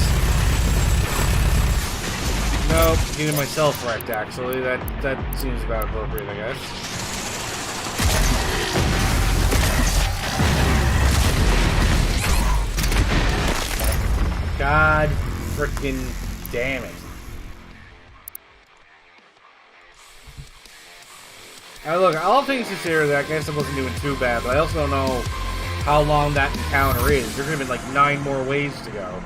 Nope, getting myself wrecked, actually. That seems about appropriate, I guess. God frickin' damn it. Look, all things considered, I guess I wasn't doing too bad, but I also don't know how long that encounter is. There's gonna be like 9 more waves to go.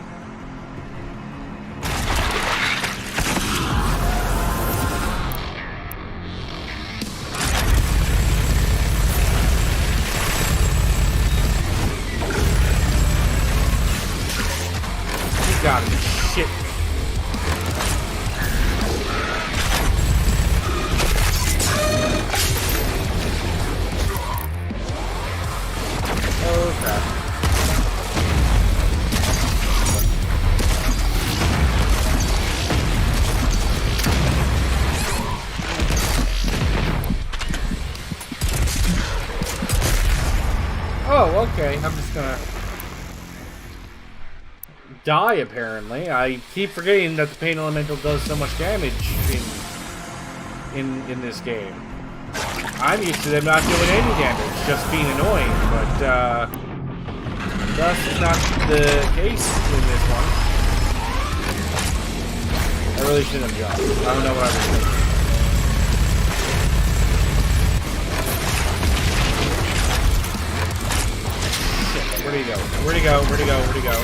You gotta be shitting me. Oh crap. Oh, okay. I'm just gonna die, apparently. I keep forgetting that the pain elemental does so much damage in this game. I'm used to them not doing any damage, just being annoying, but that's not the case in this one. I really shouldn't have jumped. I don't know what I was doing. Shit, where'd he go? Where'd he go? Where'd he go? Where'd he go?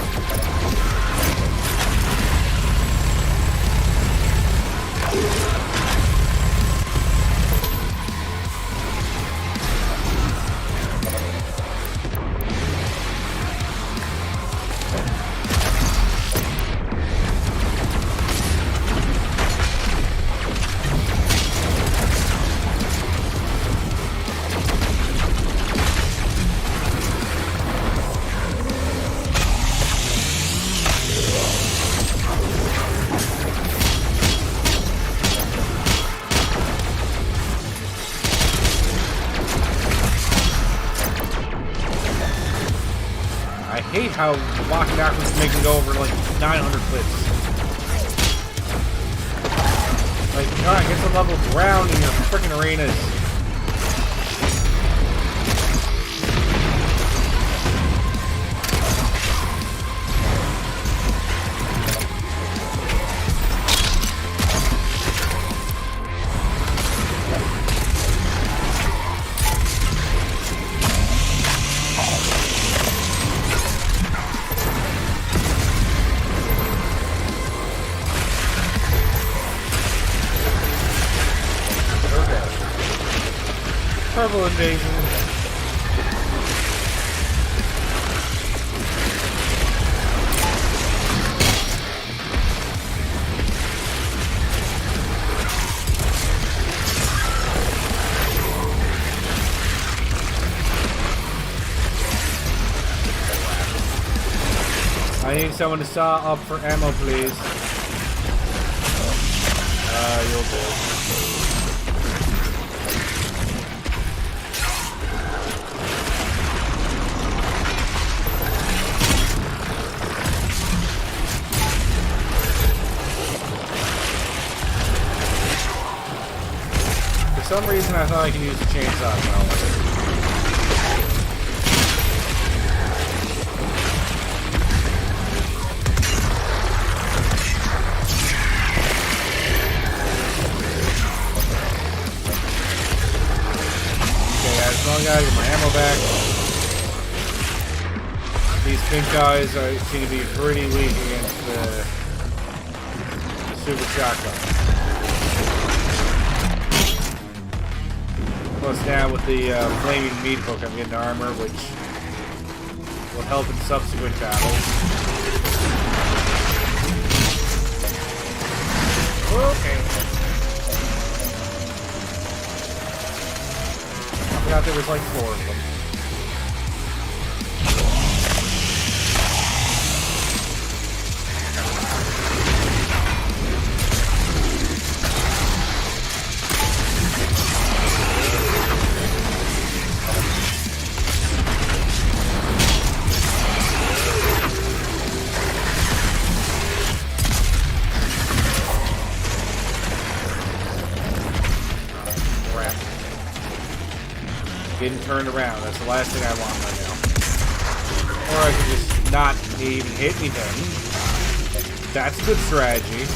I hate how walking backwards can make me go over like 900 flips. Like, God, get some level ground in your freaking arenas. Purple invasion. need someone to saw up for ammo, please. You'll do. For some reason, I thought I could use the chainsaw. I gotta get my ammo back. These pink guys seem to be pretty weak against the super shotgun. Plus now with the flaming meat hook I'm getting armor, which will help in subsequent battles. Okay. I forgot there was like 4 of them. Getting turned around. That's the last thing I want right now. Or I can just not even hit anything. That's a good strategy.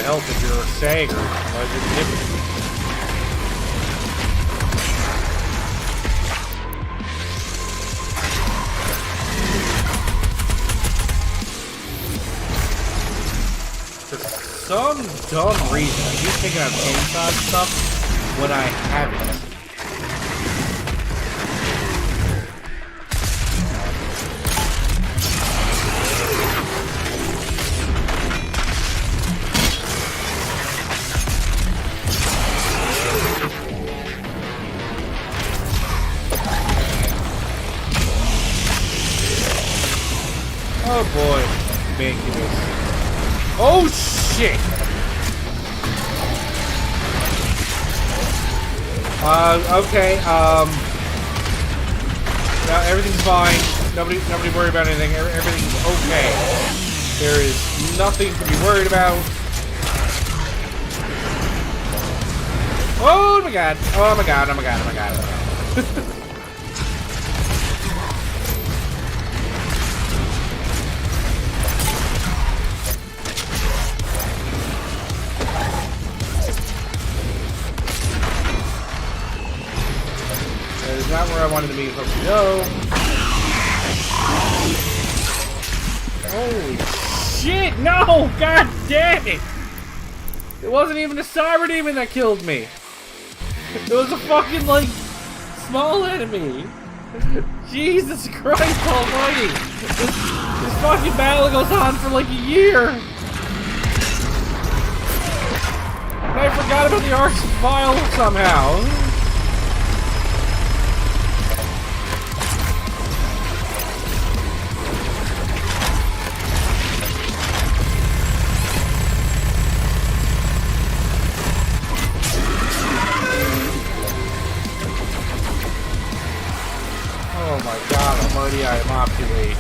Help if you're a stagger. Why is it different? For some dumb reason, I keep thinking I'm chainsaw stuff when I haven't. Oh boy, making this. Oh shit! Okay, now everything's fine. Nobody worry about anything. Everything's okay. There is nothing to be worried about. Oh my god! Oh my god! Oh my god! Oh my god! Oh my god! That is not where I wanted the meat hook to go. Holy shit! No! God damn it! It wasn't even a cyber demon that killed me. It was a fucking, like, small enemy. Jesus Christ almighty! This fucking battle goes on for like a year! And I forgot about the Arch File somehow. Oh my god, almighty, I am off to a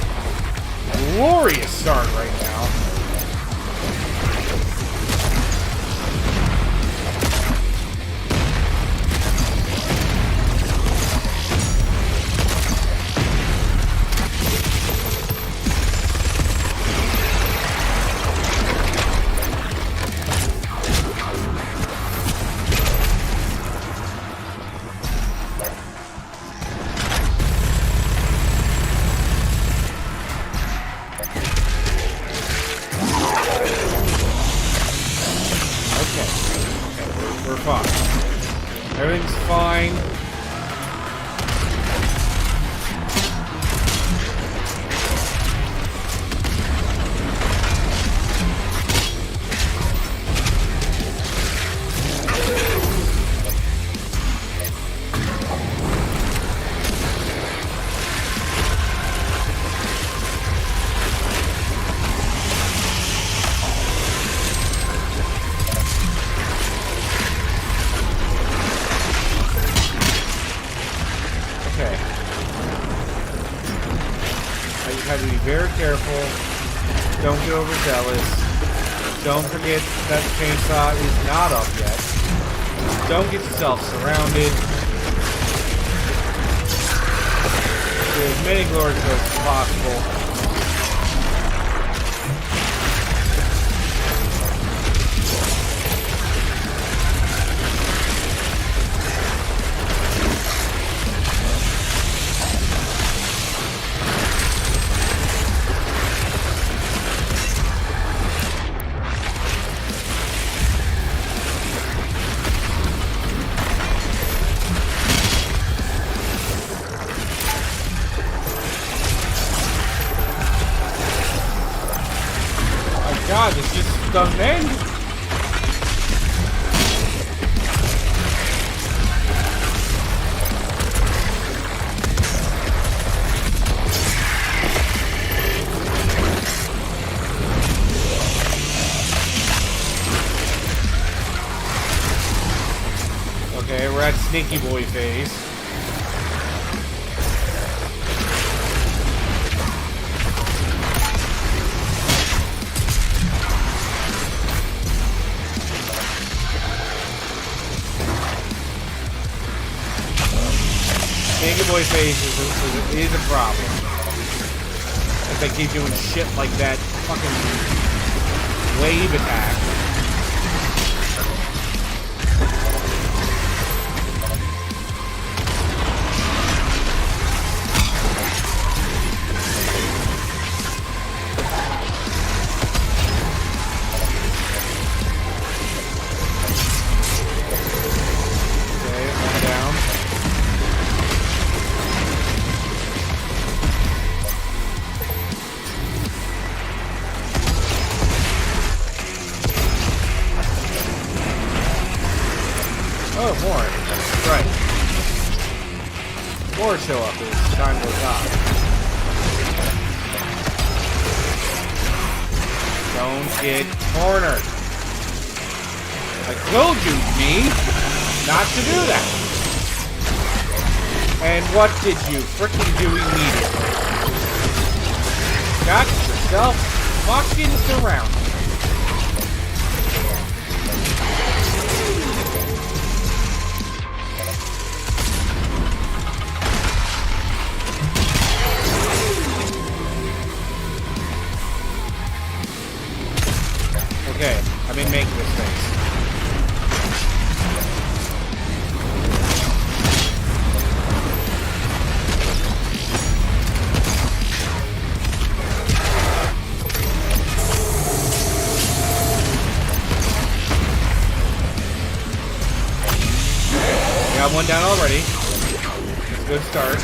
glorious start right now. We're fine. Everything's fine. careful. Don't get overzealous. Don't forget that the chainsaw is not up yet. Don't get yourself surrounded. Do as many glory kills as possible. God, it's just the men. Okay, we're at sneaky boy phase. Sneaky boy phase is a problem. If they keep doing shit like that fucking wave attack. Oh, more. Right. More show up as time goes on. Don't get cornered. I told you, me, not to do that. And what did you frickin' do immediately? Got yourself fucking surrounded. Okay, I've been making mistakes. Got one down already. That's a good start.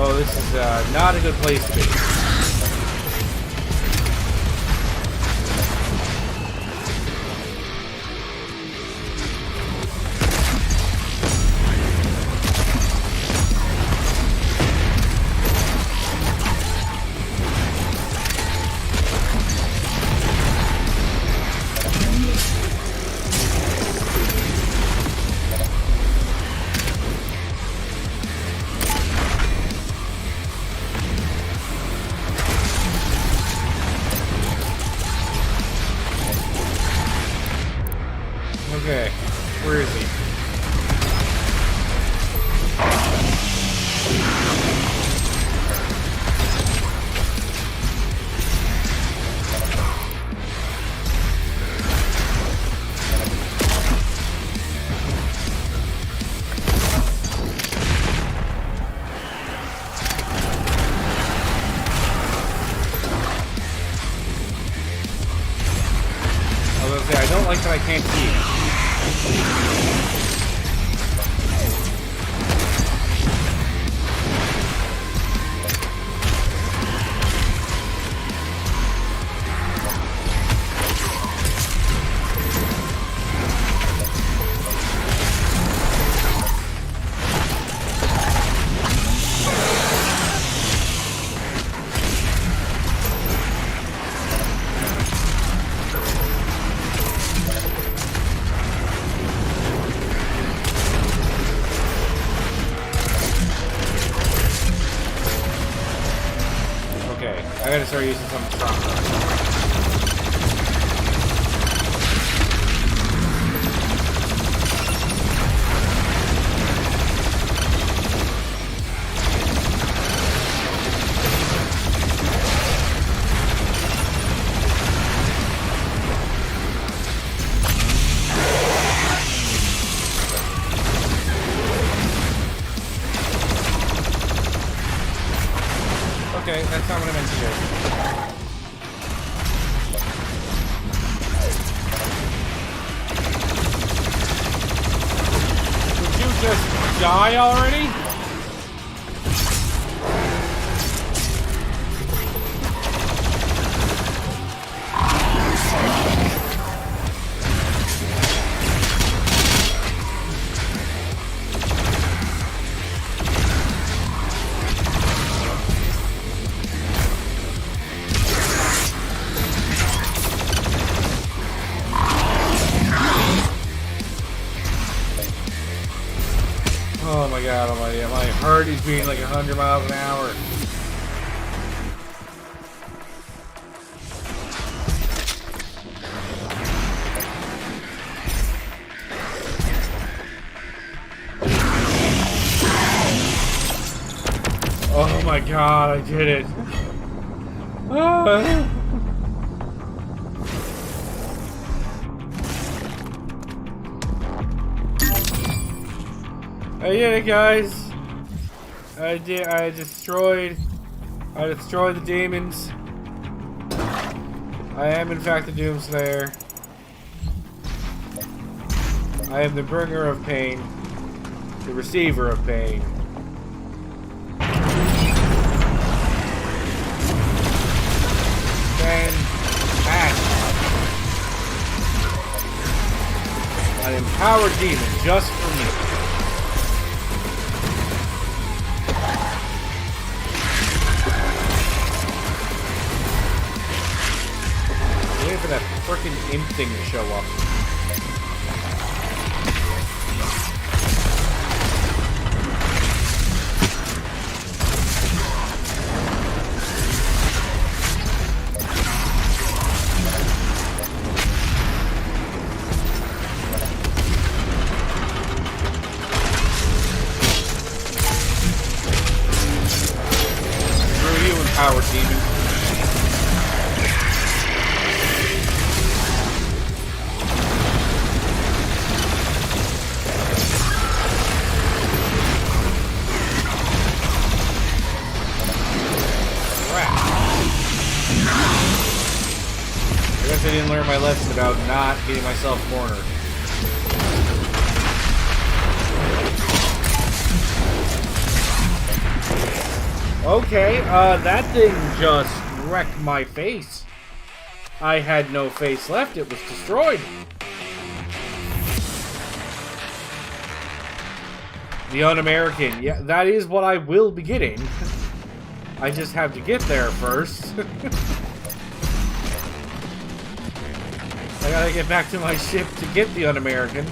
Oh, this is not a good place to be. Okay, where is he? I was gonna say, I don't like that I can't see. start using something stronger. Okay, that's not what I meant to do. Would you just die already? Oh my god almighty, my heart is beating like 100 miles an hour. Oh my god, I did it. Ah. I did it, guys. I destroyed the demons. I am in fact the Doomslayer. I am the bringer of pain, the receiver of pain. Fantastic. An empowered demon just for me. Wait for that frickin' imp thing to show up. Screw you, empowered demon. I guess I didn't learn my lesson about not getting myself cornered. Okay, that thing just wrecked my face. I had no face left, it was destroyed. The Un-American, yeah, that is what I will be getting. I just have to get there first. I gotta get back to my ship to get the Un-American.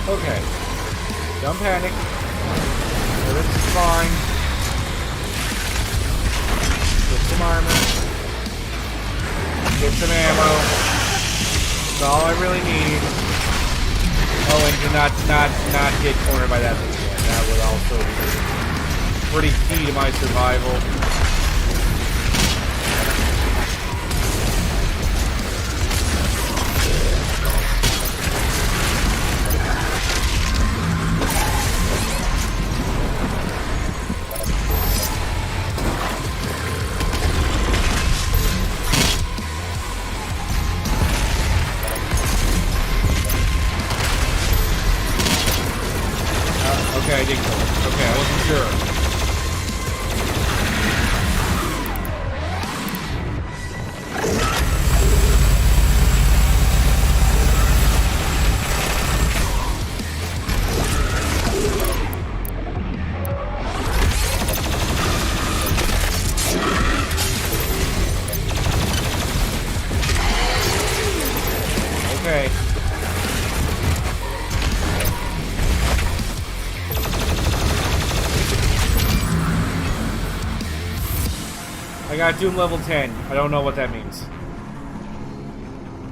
Okay. Don't panic. Everything's fine. Get some armor. Get some ammo. That's all I really need. Oh, and do not get cornered by that thing again. That would also be pretty key to my survival. Okay, I did kill it. Okay, I wasn't sure. I got Doom level 10. I don't know what that means.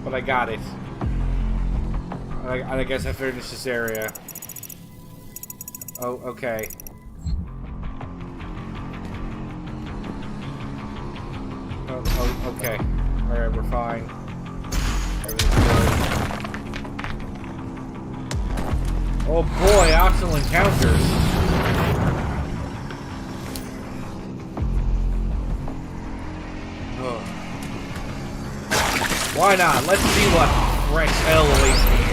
But I got it. I guess I finished this area. Oh, okay. Oh, okay. Alright, we're fine. Everything's good. Oh boy, optional encounters. Ugh. Why not? Let's see what fresh hell awaits me here.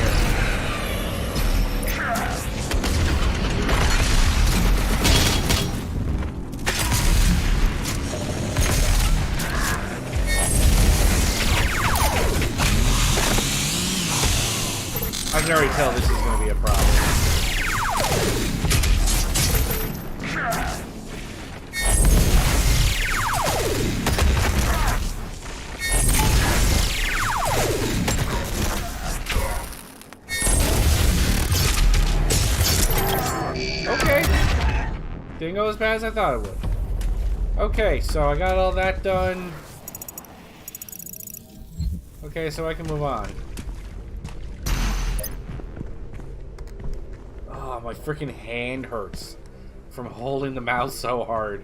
I can already tell this is going to be a problem. Okay. Didn't go as bad as I thought it would. Okay, so I got all that done. Okay, so I can move on. Oh, my freaking hand hurts from holding the mouse so hard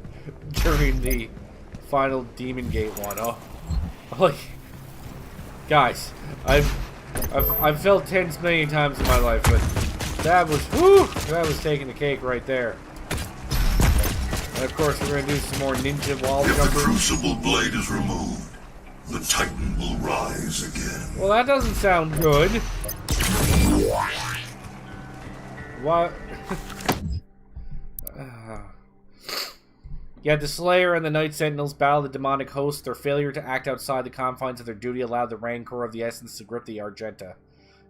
during the final Demon Gate one. Oh, like, guys, I've felt tense many times in my life, but that was, whew, that was taking the cake right there. And of course, we're going to do some more ninja wall jumping. If the Crucible Blade is removed, the Titan will rise again. Well, that doesn't sound good. What? Yet the Slayer and the Night Sentinels battled the demonic host. Their failure to act outside the confines of their duty allowed the Rancor of the Essence to grip the Argenta.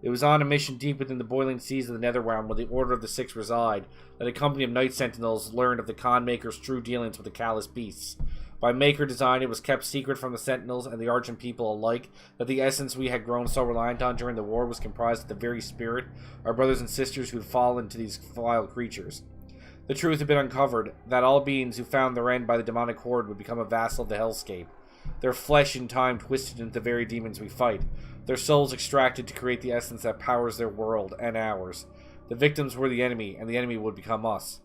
It was on a mission deep within the boiling seas of the Netherrealm, where the Order of the Six reside, that a company of Night Sentinels learned of the Khan Maker's true dealings with the Callous Beasts. By Maker design, it was kept secret from the Sentinels and the Argent people alike that the essence we had grown so reliant on during the war was comprised of the very spirit, our brothers and sisters who had fallen to these vile creatures. The truth had been uncovered, that all beings who found their end by the demonic horde would become a vassal of the hellscape. Their flesh in time twisted into the very demons we fight. Their souls extracted to create the essence that powers their world and ours. The victims were the enemy, and the enemy would become us.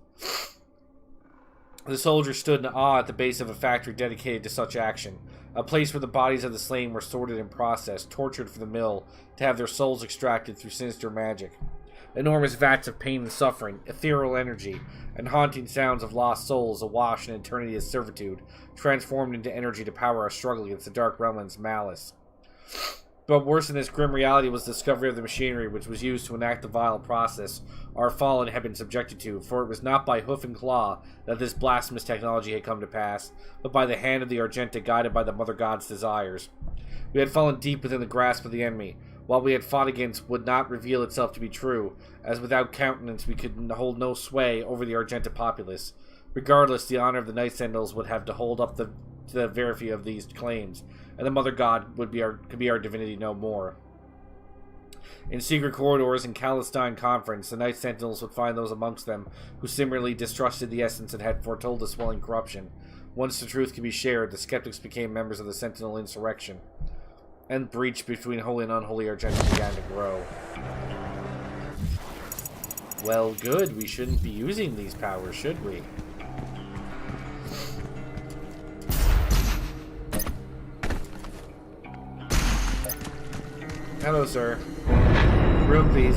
The soldiers stood in awe at the base of a factory dedicated to such action, a place where the bodies of the slain were sorted and processed, tortured for the mill, to have their souls extracted through sinister magic. Enormous vats of pain and suffering, ethereal energy, and haunting sounds of lost souls awash in eternity of servitude, transformed into energy to power our struggle against the dark realm and its malice. But worse than this grim reality was the discovery of the machinery which was used to enact the vile process our fallen had been subjected to, for it was not by hoof and claw that this blasphemous technology had come to pass, but by the hand of the Argenta guided by the Mother God's desires. We had fallen deep within the grasp of the enemy. What we had fought against would not reveal itself to be true, as without countenance we could hold no sway over the Argenta populace. Regardless, the honor of the Night Sentinels would have to hold up the verity of these claims, and the Mother God could be our divinity no more. In secret corridors in Calistine Conference, the Night Sentinels would find those amongst them who similarly distrusted the essence and had foretold the swelling corruption. Once the truth could be shared, the skeptics became members of the Sentinel insurrection, and breach between holy and unholy Argenta began to grow. Well, good. We shouldn't be using these powers, should we? Hello, sir. Room, please.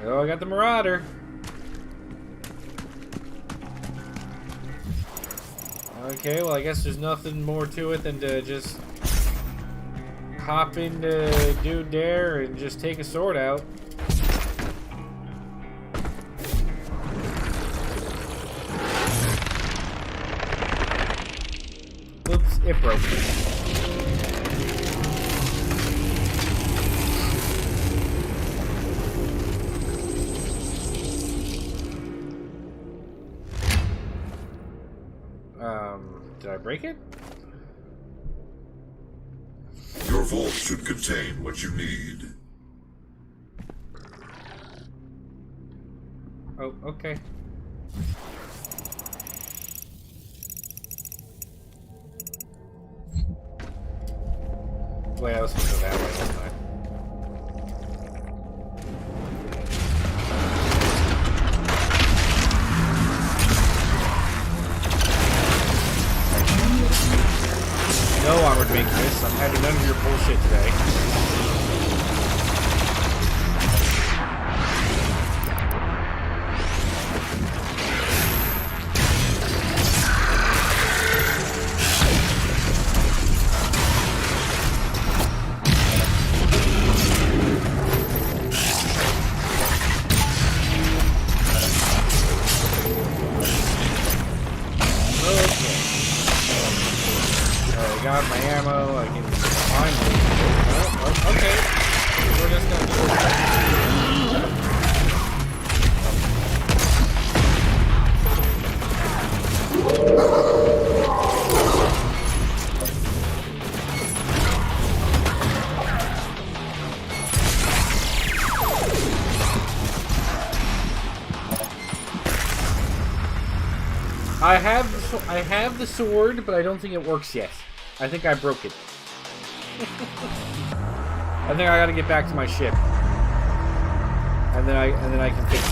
Oh, I got the Marauder. Okay, well, I guess there's nothing more to it than to just hop into Dude Dare and just take a sword out. Oops, it broke. Did I break it? Your vault should contain what you need. Oh, okay. Wait, I was supposed to go that way, wasn't I? No, Armored Magnus, I'm having none of your bullshit today. Got my ammo, I can finally... Oh, okay. We're just gonna do I have the sword, but I don't think it works yet. I think I broke it. I think I gotta get back to my ship. And then I can fix it.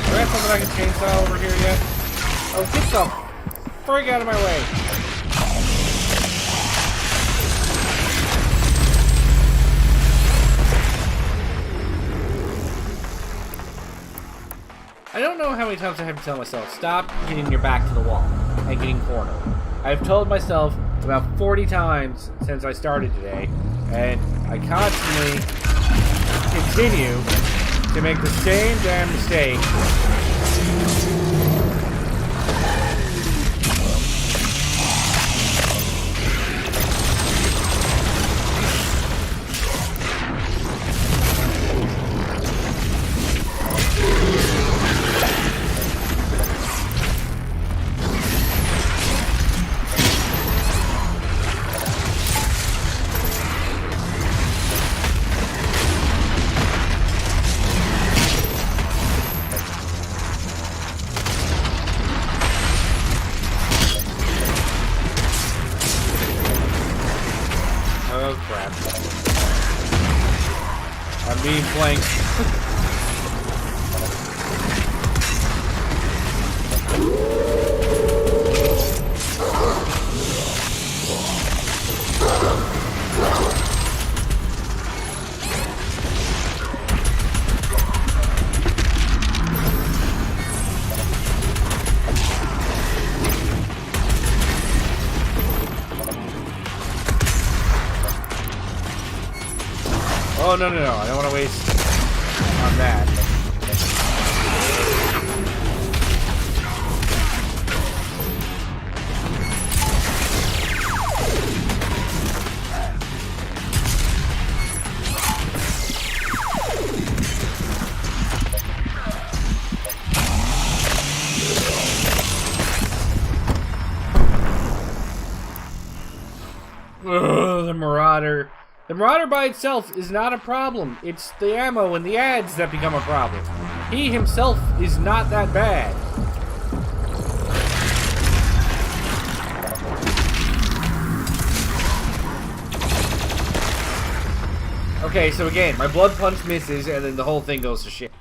Do I have something I can chainsaw over here yet? Oh, get the frig out of my way! I don't know how many times I have to tell myself, stop getting your back to the wall and getting cornered. I've told myself about 40 times since I started today, and I constantly continue to make the same damn mistake. Oh crap. I'm being flanked. Oh, no, no, no. I don't want to waste on that. Ugh, the Marauder. The Marauder by itself is not a problem. It's the ammo and the ads that become a problem. He himself is not that bad. Okay, so again, my blood punch misses and then the whole thing goes to shit.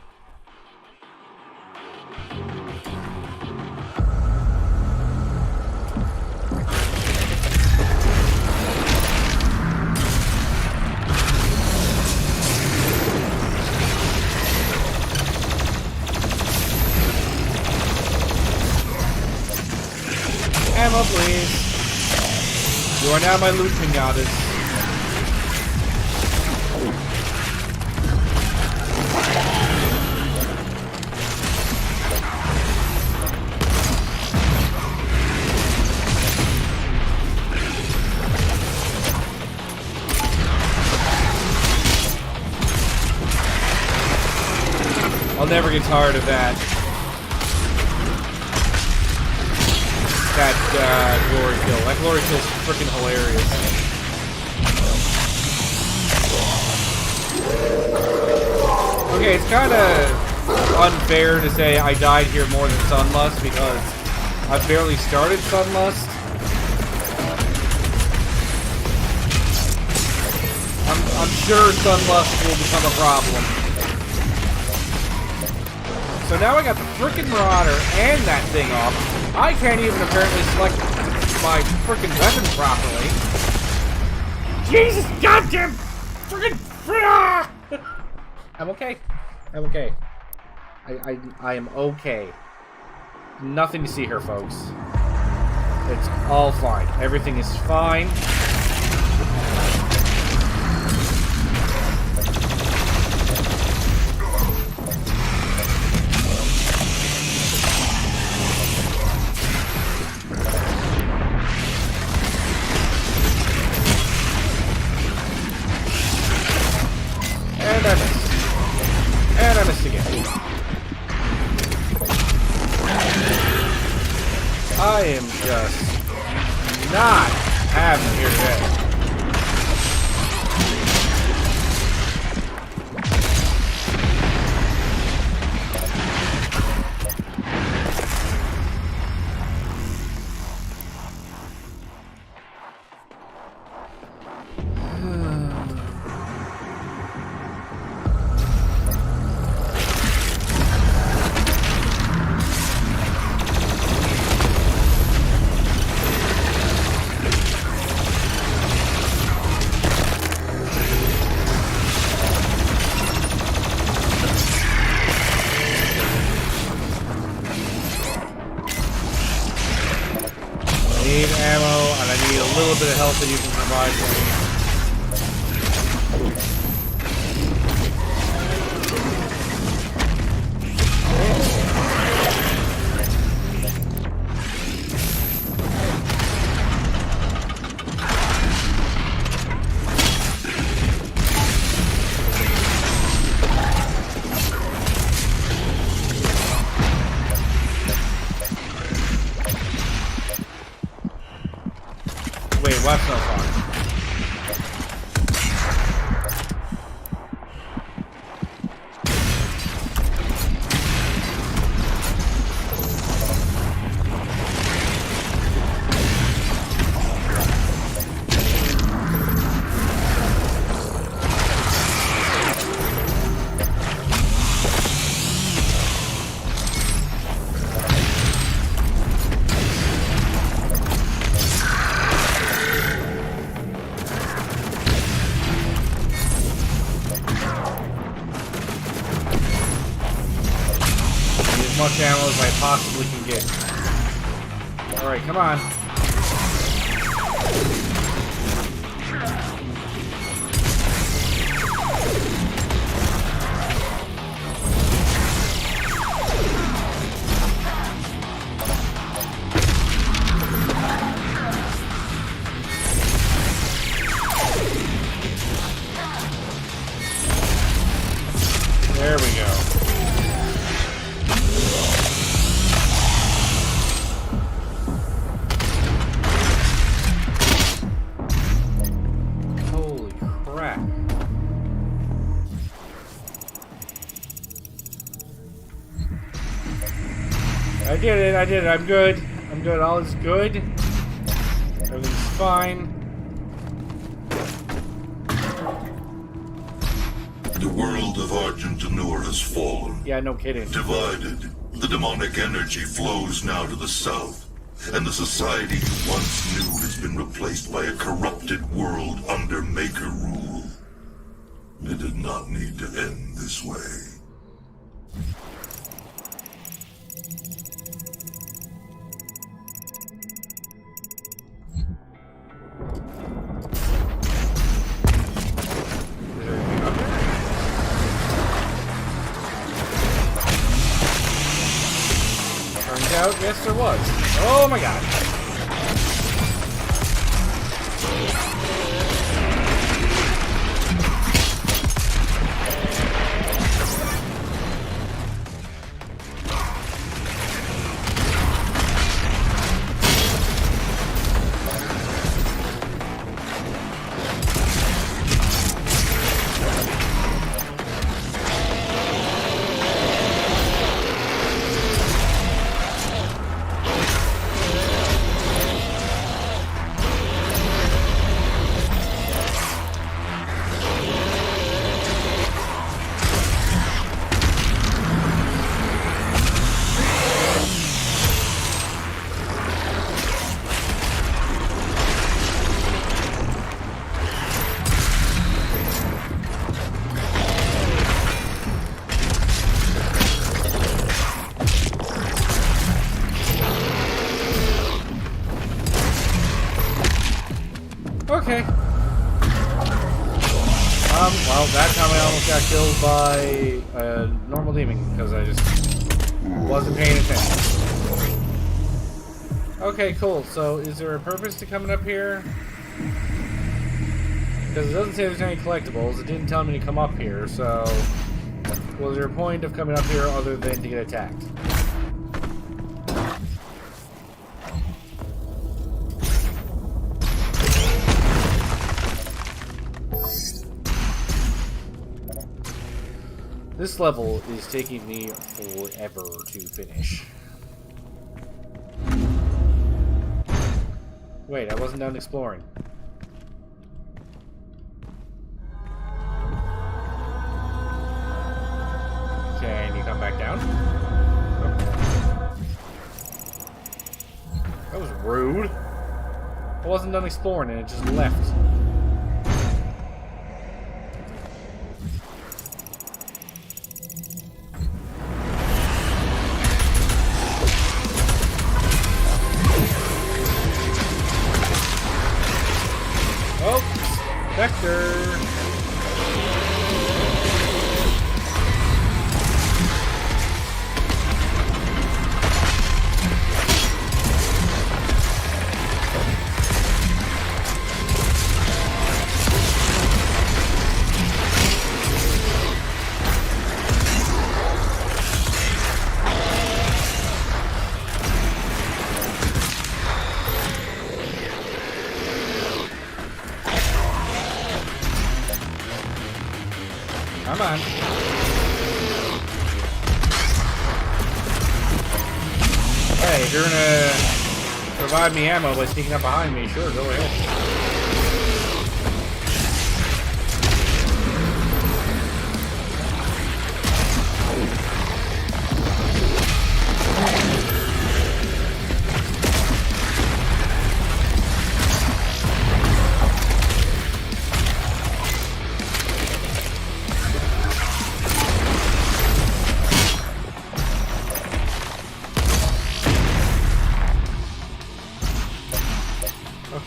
Ammo, please. You are now my loot pinatas. I'll never get tired of that. that glory kill. That glory kill is freaking hilarious. Okay, it's kind of unfair to say I died here more than Sunlust because I barely started Sunlust. I'm sure Sunlust will become a problem. So now I got the frickin' Marauder and that thing off. I can't even apparently select my frickin' weapon properly. Jesus goddamn frickin' I'm okay. I'm okay. I am okay. Nothing to see here, folks. It's all fine. Everything is fine. And I missed. And I missed again. I am just not having it here today. That you can provide for me. Wait, what's no fun? As much ammo as I possibly can get. Alright, come on. There we go. I did it, I'm good. I'm good, all is good. Everything's fine. The world of Argentanur has fallen. Yeah, no kidding. Divided, the demonic energy flows now to the south, and the society you once knew has been replaced by a corrupted world under Maker rule. It did not need to end this way. Out? Yes, there was. Oh my god. by a normal demon because I just wasn't paying attention. Okay, cool. So, is there a purpose to coming up here? Because it doesn't say there's any collectibles. It didn't tell me to come up here, so... Was there a point of coming up here other than to get attacked? This level is taking me forever to finish. Wait, I wasn't done exploring. Can you come back down? Oh. That was rude. I wasn't done exploring and it just left. Vector. Come on. Hey, if you're gonna provide me ammo by sneaking up behind me, sure, go ahead.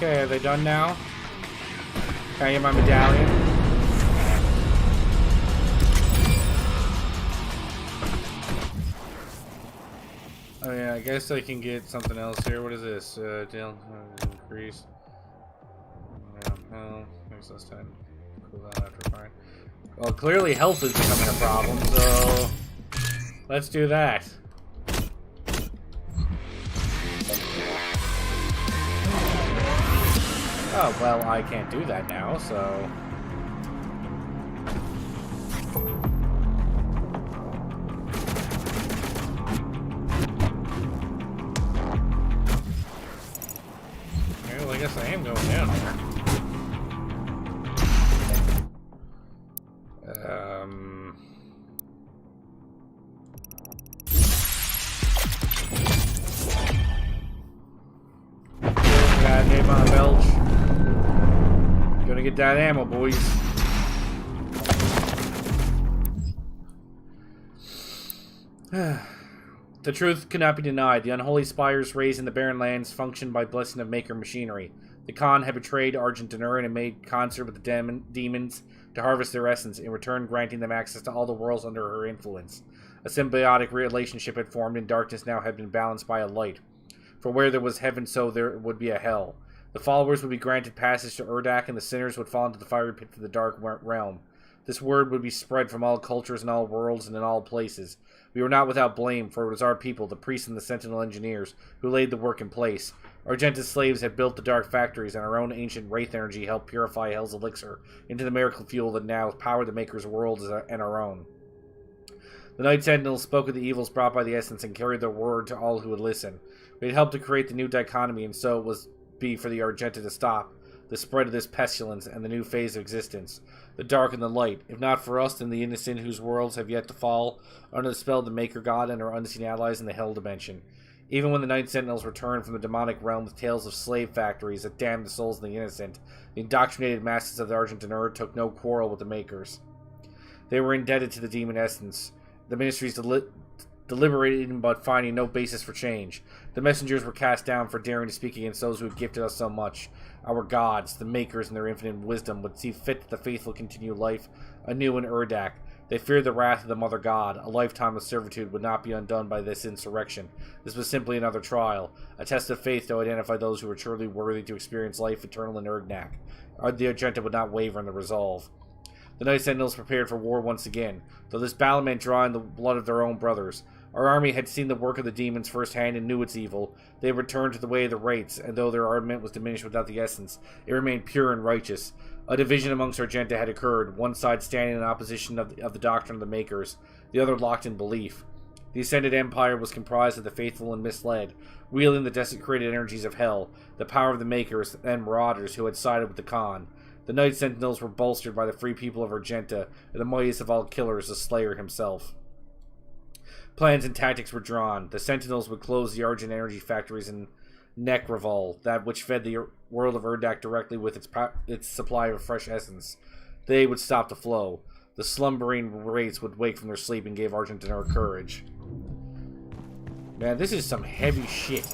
Okay, are they done now? Can I get my medallion? Oh yeah, I guess I can get something else here. What is this? Increase. Well, makes less time. Cool down after fire. Well, clearly health is becoming a problem, so let's do that. Oh, well, I can't do that now, so... Okay, well, I guess I am going down there. Got a name on a belch. Gonna get that ammo, boys. The truth cannot be denied. The unholy spires raised in the barren lands functioned by blessing of Maker machinery. The Khan had betrayed Argent Denur and made concert with the demons to harvest their essence, in return granting them access to all the worlds under her influence. A symbiotic relationship had formed, and darkness now had been balanced by a light. For where there was heaven, so there would be a hell. The followers would be granted passage to Urdak, and the sinners would fall into the fiery pit of the dark realm. This word would be spread from all cultures and all worlds and in all places. We were not without blame, for it was our people, the priests and the sentinel engineers, who laid the work in place. Argenta's slaves had built the dark factories, and our own ancient wraith energy helped purify Hell's elixir into the miracle fuel that now powered the Maker's world and our own. The Night Sentinels spoke of the evils brought by the essence and carried their word to all who would listen. We had helped to create the new dichotomy, and so it was be for the Argenta to stop the spread of this pestilence and the new phase of existence, the dark and the light. If not for us, then the innocent whose worlds have yet to fall under the spell of the Maker God and our unseen allies in the Hell Dimension. Even when the Night Sentinels returned from the demonic realm with tales of slave factories that damned the souls of the innocent, the indoctrinated masses of the Argent Denur took no quarrel with the Makers. They were indebted to the demon essence. The ministries deliberating but finding no basis for change. The messengers were cast down for daring to speak against those who had gifted us so much. Our gods, the Makers in their infinite wisdom, would see fit that the faithful continue life anew in Urdak. They feared the wrath of the Mother God. A lifetime of servitude would not be undone by this insurrection. This was simply another trial, a test of faith to identify those who were truly worthy to experience life eternal in Urgnak. The Argenta would not waver in the resolve. The Night Sentinels prepared for war once again, though this battle meant drawing the blood of their own brothers. Our army had seen the work of the demons firsthand and knew its evil. They returned to the way of the Wraiths, and though their armament was diminished without the essence, it remained pure and righteous. A division amongst Argenta had occurred, one side standing in opposition of the doctrine of the Makers, the other locked in belief. The Ascended Empire was comprised of the faithful and misled, wielding the desecrated energies of hell, the power of the Makers, and marauders who had sided with the Khan. The Night Sentinels were bolstered by the free people of Argenta, and the mightiest of all killers, the Slayer himself. Plans and tactics were drawn. The Sentinels would close the Argent energy factories in Nekrival, that which fed the world of Urdak directly with its supply of fresh essence. They would stop the flow. The slumbering wraiths would wake from their sleep and gave Argentina courage. Man, this is some heavy shit.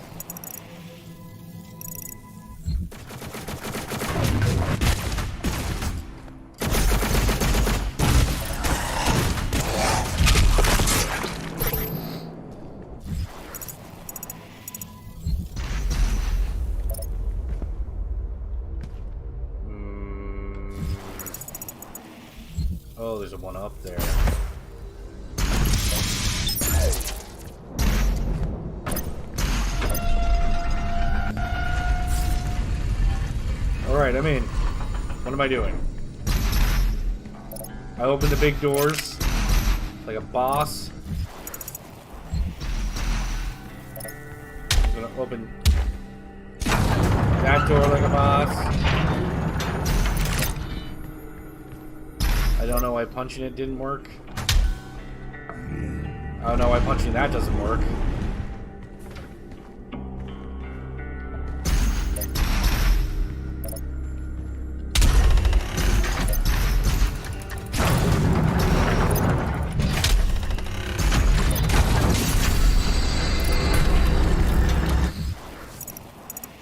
Oh, there's a one up there. Alright, I'm in. What am I doing? I open the big doors like a boss. I'm gonna open that door like a boss. I don't know why punching it didn't work. I don't know why punching that doesn't work.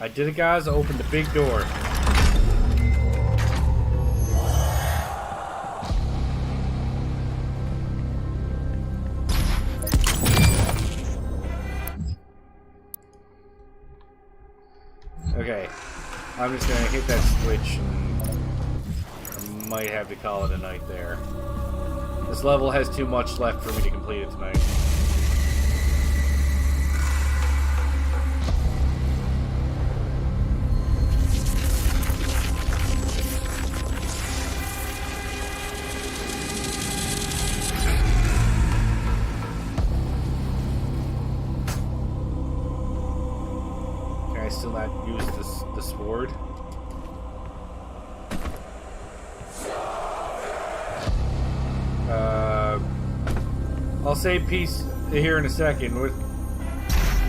I did it, guys. I opened the big door. Okay, I'm just gonna hit that switch and I might have to call it a night there. This level has too much left for me to complete it tonight. Can I still not use the sword? I'll say peace here in a second.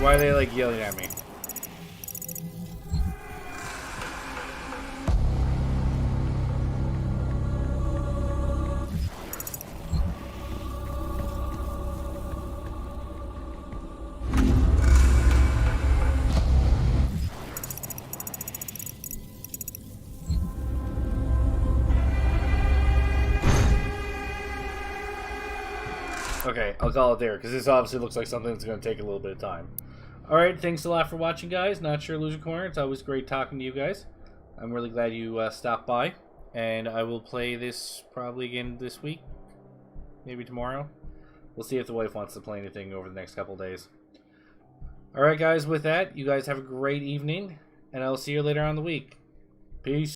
Why are they like yelling at me? Okay, I'll call it there, because this obviously looks like something that's going to take a little bit of time. Alright, thanks a lot for watching, guys. Not Sure Loser Corner. It's always great talking to you guys. I'm really glad you stopped by. And I will play this probably again this week. Maybe tomorrow. We'll see if the wife wants to play anything over the next couple days. Alright, guys, with that, you guys have a great evening. And I'll see you later on in the week. Peace.